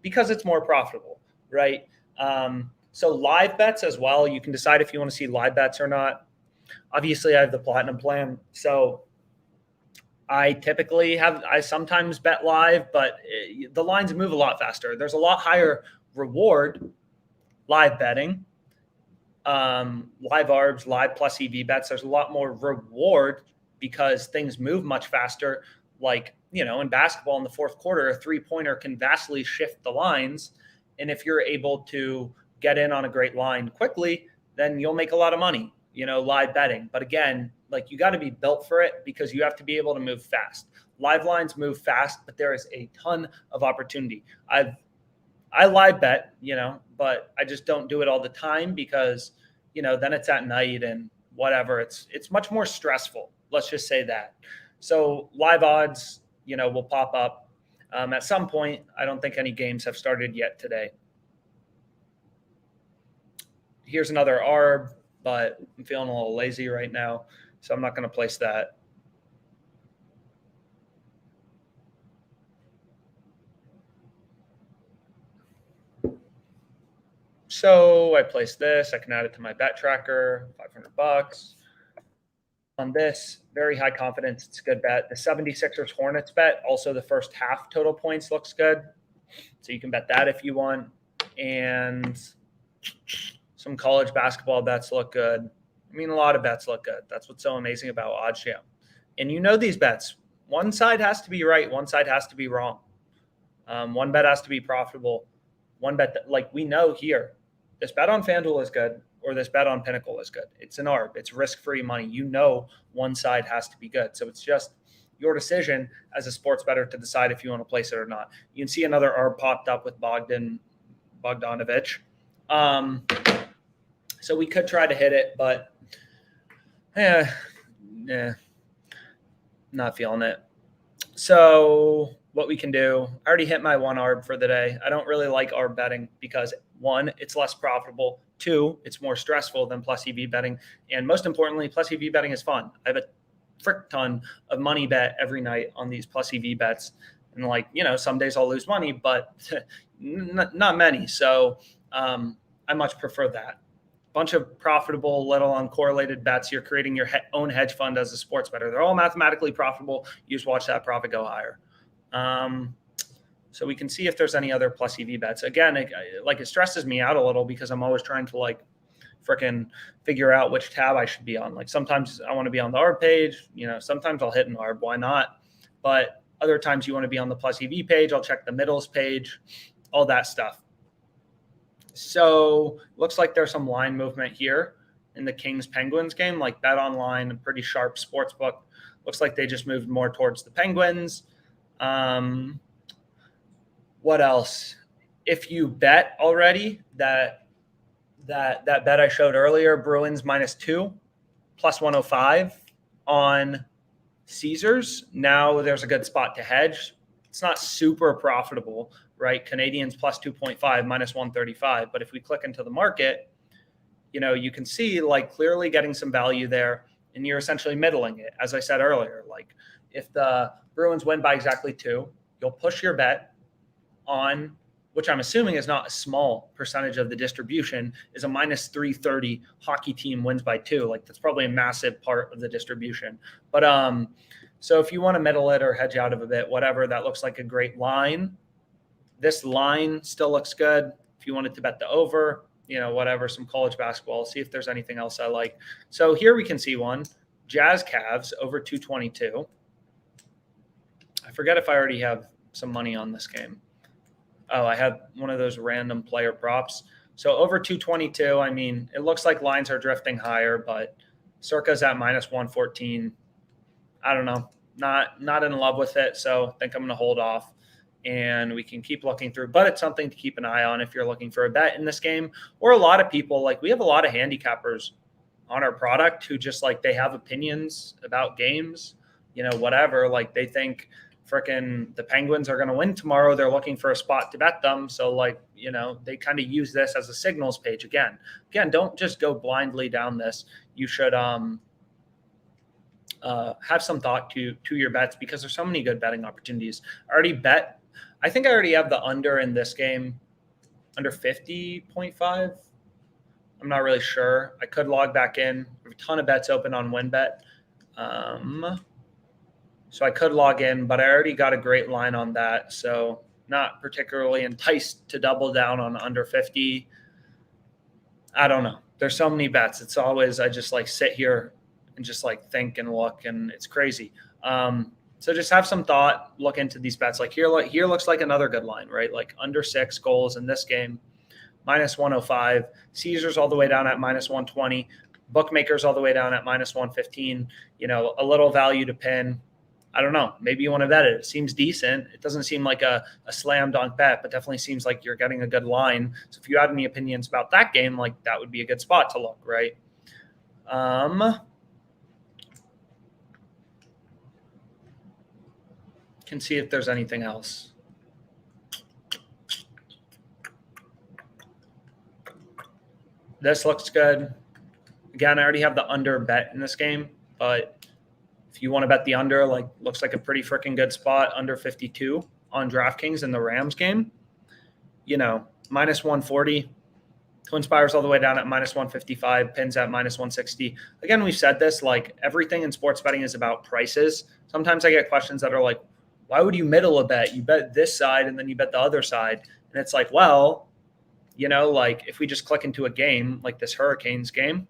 because it's more profitable, right? So live bets as well, you can decide if you want to see live bets or not. Obviously, I have the platinum plan, so I sometimes bet live, but the lines move a lot faster. There's a lot higher reward live betting, live ARBs, live plus EV bets. There's a lot more reward because things move much faster. Like, in basketball in the fourth quarter, a 3-pointer can vastly shift the lines. And if you're able to get in on a great line quickly, then you'll make a lot of money, live betting. But again, like you got to be built for it because you have to be able to move fast. Live lines move fast, but there is a ton of opportunity. I live bet, but I just don't do it all the time because, then it's at night and whatever. It's much more stressful. Let's just say that. So live odds, will pop up at some point. I don't think any games have started yet today. Here's another ARB, but I'm feeling a little lazy right now, so I'm not going to place that. So I placed this. I can add it to my bet tracker, $500. On this, very high confidence. It's a good bet. The 76ers Hornets bet, also the first half total points looks good. So you can bet that if you want. And some college basketball bets look good. I mean, a lot of bets look good. That's what's so amazing about OddsJam. And these bets. One side has to be right. One side has to be wrong. One bet has to be profitable. One bet that, like we know here, this bet on FanDuel is good or this bet on Pinnacle is good. It's an ARB. It's risk-free money. One side has to be good. So it's just your decision as a sports bettor to decide if you want to place it or not. You can see another ARB popped up with Bogdanovic. So we could try to hit it, but not feeling it. So what we can do, I already hit my one ARB for the day. I don't really like ARB betting because 1, it's less profitable. 2, it's more stressful than plus EV betting. And most importantly, plus EV betting is fun. I have a frick ton of money bet every night on these plus EV bets. And some days I'll lose money, but not many. So I much prefer that. Bunch of profitable, little uncorrelated bets. You're creating your own hedge fund as a sports bettor. They're all mathematically profitable. You just watch that profit go higher. So we can see if there's any other plus EV bets. Again, it stresses me out a little because I'm always trying to freaking figure out which tab I should be on. Like sometimes I want to be on the ARB page. Sometimes I'll hit an ARB. Why not? But other times you want to be on the plus EV page. I'll check the middles page, all that stuff. So looks like there's some line movement here in the Kings-Penguins game, like Bet Online, a pretty sharp sports book. Looks like they just moved more towards the Penguins. What else? If you bet already that bet I showed earlier, Bruins -2, +105 on Caesars, now there's a good spot to hedge. It's not super profitable, right? Canadians +2.5, -135. But if we click into the market, you can see clearly getting some value there, and you're essentially middling it. As I said earlier, if the Bruins win by exactly 2, you'll push your bet on, which I'm assuming is not a small percentage of the distribution, is a -330 hockey team wins by 2. That's probably a massive part of the distribution. But so if you want to middle it or hedge out of a bit, whatever, that looks like a great line. This line still looks good. If you wanted to bet the over, whatever, some college basketball, see if there's anything else I like. So here we can see one, Jazz Cavs over 222. I forget if I already have some money on this game. Oh, I have one of those random player props. So over 222, I mean, it looks like lines are drifting higher, but Circa's at minus 114. I don't know. Not in love with it, so I think I'm going to hold off. And we can keep looking through, but it's something to keep an eye on if you're looking for a bet in this game. Or a lot of people, like we have a lot of handicappers on our product who just like they have opinions about games, whatever. Like they think frickin' the Penguins are going to win tomorrow. They're looking for a spot to bet them. So like, they kind of use this as a signals page. Again, don't just go blindly down this. You should have some thought to your bets because there's so many good betting opportunities. I think I already have the under in this game, under 50.5. I'm not really sure. I could log back in. I have a ton of bets open on WinBet. So I could log in, but I already got a great line on that. So not particularly enticed to double down on under 50. I don't know. There's so many bets. It's always, I just like sit here and just like think and look, and it's crazy. So just have some thought, look into these bets. Like here looks like another good line, right? Like under 6 goals in this game, minus 105. Caesars all the way down at minus 120. Bookmakers all the way down at minus 115. A little value to pin. I don't know. Maybe you want to bet it. It seems decent. It doesn't seem like a slam dunk bet, but definitely seems like you're getting a good line. So if you had any opinions about that game, like that would be a good spot to look, right? Can see if there's anything else. This looks good. Again, I already have the under bet in this game, but if you want to bet the under, like looks like a pretty freaking good spot, under 52 on DraftKings in the Rams game. Minus 140. Twin Spires all the way down at minus 155, pins at minus 160. Again, we've said this, like everything in sports betting is about prices. Sometimes I get questions that are like, why would you middle a bet? You bet this side and then you bet the other side. And it's like, well, like if we just click into a game like this Hurricanes game,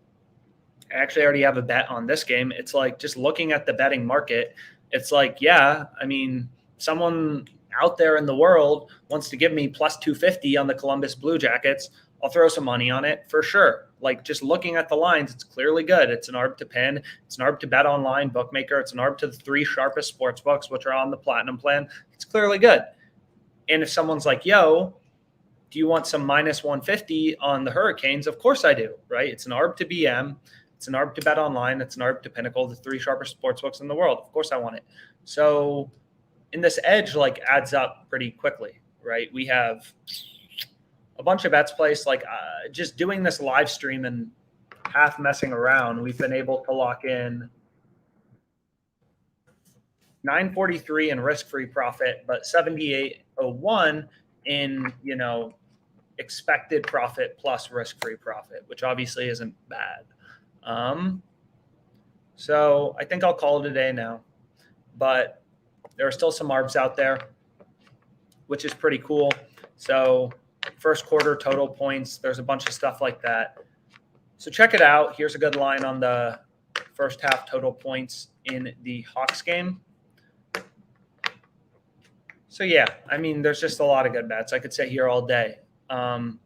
I actually already have a bet on this game. It's like just looking at the betting market. It's like, yeah, I mean, someone out there in the world wants to give me plus 250 on the Columbus Blue Jackets. I'll throw some money on it for sure. Like just looking at the lines, it's clearly good. It's an ARB to pin. It's an ARB to bet online bookmaker. It's an ARB to the 3 sharpest sports books, which are on the platinum plan. It's clearly good. And if someone's like, yo, do you want some minus 150 on the Hurricanes? Of course I do, right? It's an ARB to BM. It's an ARB to bet online. It's an ARB to Pinnacle, the 3 sharpest sports books in the world. Of course I want it. So in this edge, like adds up pretty quickly, right? We have a bunch of bets placed, like just doing this live stream and half messing around, we've been able to lock in 943 in risk-free profit, but 7801 in, expected profit plus risk-free profit, which obviously isn't bad. So I think I'll call it a day now, but there are still some ARBs out there, which is pretty cool. So first quarter total points, there's a bunch of stuff like that. So check it out. Here's a good line on the first half total points in the Hawks game. So yeah, I mean, there's just a lot of good bets. I could sit here all day and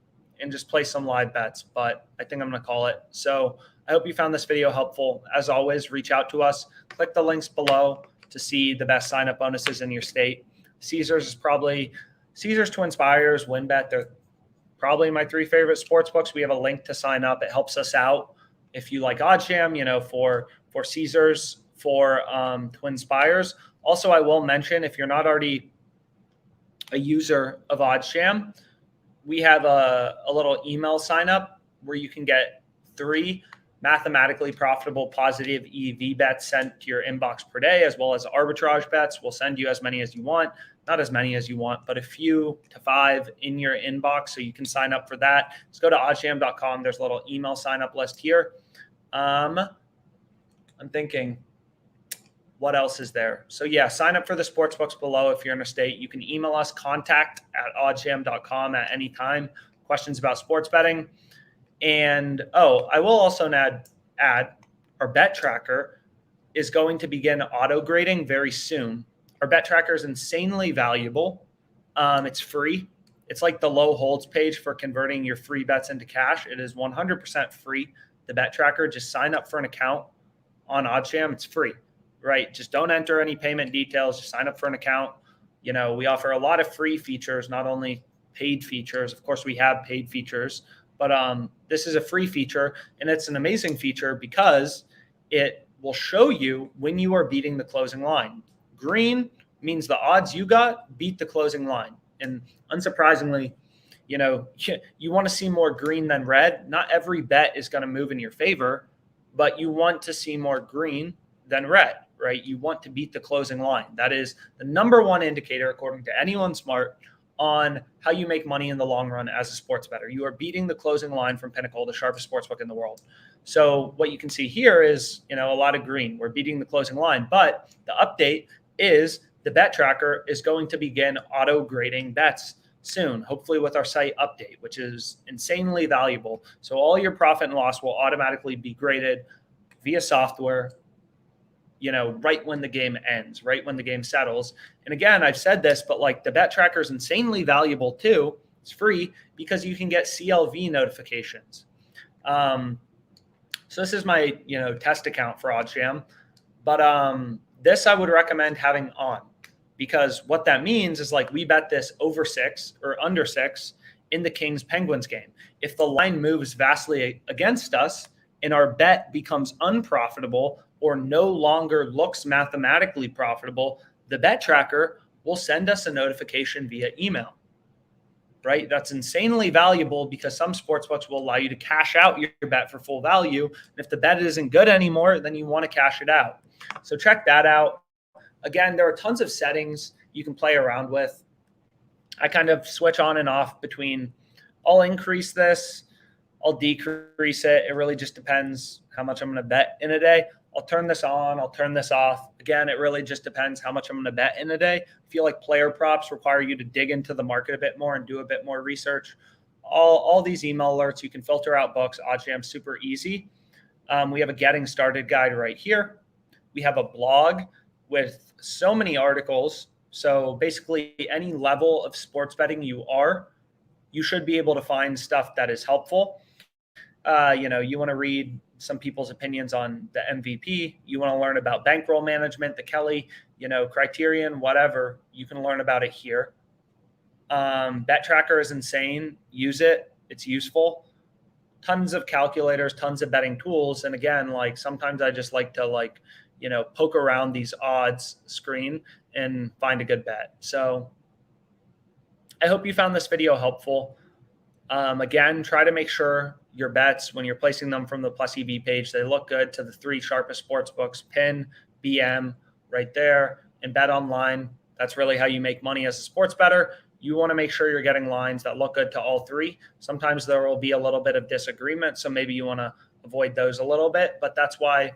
just play some live bets, but I think I'm going to call it. So I hope you found this video helpful. As always, reach out to us. Click the links below to see the best sign-up bonuses in your state. Caesars, Twin Spires, WinBet, they're probably my 3 favorite sports books. We have a link to sign up. It helps us out. If you like OddsJam, for Caesars, for Twin Spires. Also, I will mention, if you're not already a user of OddsJam, we have a little email sign up where you can get 3 mathematically profitable positive EV bets sent to your inbox per day, as well as arbitrage bets. We'll send you as many as you want, not as many as you want, but a few to 5 in your inbox. So you can sign up for that. Just go to oddsjam.com. There's a little email sign up list here. I'm thinking, what else is there? So yeah, sign up for the sports books below. If you're in a state, you can email us contact@oddsjam.com at any time. Questions about sports betting. And I will also add our bet tracker is going to begin auto grading very soon. Our bet tracker is insanely valuable. It's free. It's like the low holds page for converting your free bets into cash. It is 100% free. The bet tracker, just sign up for an account on OddsJam. It's free, right? Just don't enter any payment details. Just sign up for an account. We offer a lot of free features, not only paid features. Of course, we have paid features, but this is a free feature, and it's an amazing feature because it will show you when you are beating the closing line. Green means the odds you got beat the closing line. And unsurprisingly, you want to see more green than red. Not every bet is going to move in your favor, but you want to see more green than red, right? You want to beat the closing line. That is the number one indicator, according to anyone smart, on how you make money in the long run as a sports bettor. You are beating the closing line from Pinnacle, the sharpest sportsbook in the world. So what you can see here is, a lot of green. We're beating the closing line, but the update is the bet tracker is going to begin auto grading bets soon, hopefully with our site update, which is insanely valuable. So all your profit and loss will automatically be graded via software, right when the game ends, right when the game settles. And again, I've said this, but like the bet tracker is insanely valuable too. It's free because you can get CLV notifications. So this is my, test account for OddsJam, but this I would recommend having on, because what that means is like we bet this over 6 or under 6 in the Kings Penguins game. If the line moves vastly against us and our bet becomes unprofitable or no longer looks mathematically profitable, the bet tracker will send us a notification via email, right? That's insanely valuable because some sportsbooks will allow you to cash out your bet for full value. And if the bet isn't good anymore, then you want to cash it out. So check that out. Again, there are tons of settings you can play around with. I kind of switch on and off between, I'll increase this, I'll decrease it. It really just depends how much I'm going to bet in a day. I'll turn this on, I'll turn this off. Again, it really just depends how much I'm going to bet in a day. I feel like player props require you to dig into the market a bit more and do a bit more research. All these email alerts, you can filter out books. OddsJam, super easy. We have a getting started guide right here. We have a blog with so many articles. So basically any level of sports betting you should be able to find stuff that is helpful. You want to read some people's opinions on the MVP. You want to learn about bankroll management, the Kelly, criterion, whatever. You can learn about it here. Bet tracker is insane. Use it. It's useful. Tons of calculators, tons of betting tools. And again, like sometimes I just like to poke around these odds screen and find a good bet. So I hope you found this video helpful. Again, try to make sure your bets, when you're placing them from the Plus EV page, they look good to the 3 sharpest sports books, PIN, BM right there, and Bet Online. That's really how you make money as a sports bettor. You want to make sure you're getting lines that look good to all 3. Sometimes there will be a little bit of disagreement, so maybe you want to avoid those a little bit, but that's why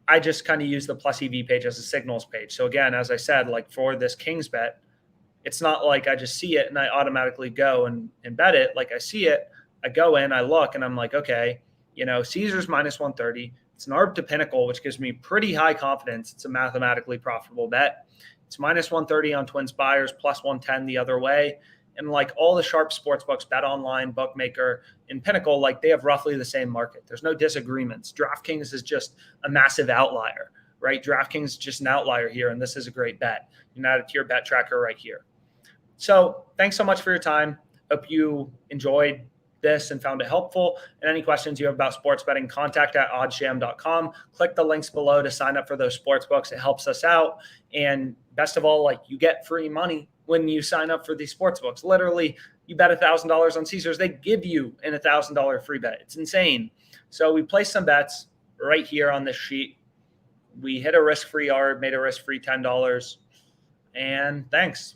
I just kind of use the Plus EV page as a signals page. So again, as I said, like for this Kings bet, it's not like I just see it and I automatically go and bet it. Like I see it, I go in, I look, and I'm like, okay, Caesars minus 130. It's an ARB to Pinnacle, which gives me pretty high confidence. It's a mathematically profitable bet. It's minus 130 on Twin Spires, plus 110 the other way. And like all the sharp sports books, Bet Online, Bookmaker, and Pinnacle, like they have roughly the same market. There's no disagreements. DraftKings is just a massive outlier, right? DraftKings is just an outlier here, and this is a great bet. You can add it to your bet tracker right here. So thanks so much for your time. Hope you enjoyed this and found it helpful. And any questions you have about sports betting, contact@oddsjam.com. Click the links below to sign up for those sports books. It helps us out. And best of all, like you get free money when you sign up for these sports books. Literally, you bet $1,000 on Caesars, they give you an $1,000 free bet. It's insane. So we placed some bets right here on this sheet. We hit a risk-free ARB, made a risk-free $10. And thanks.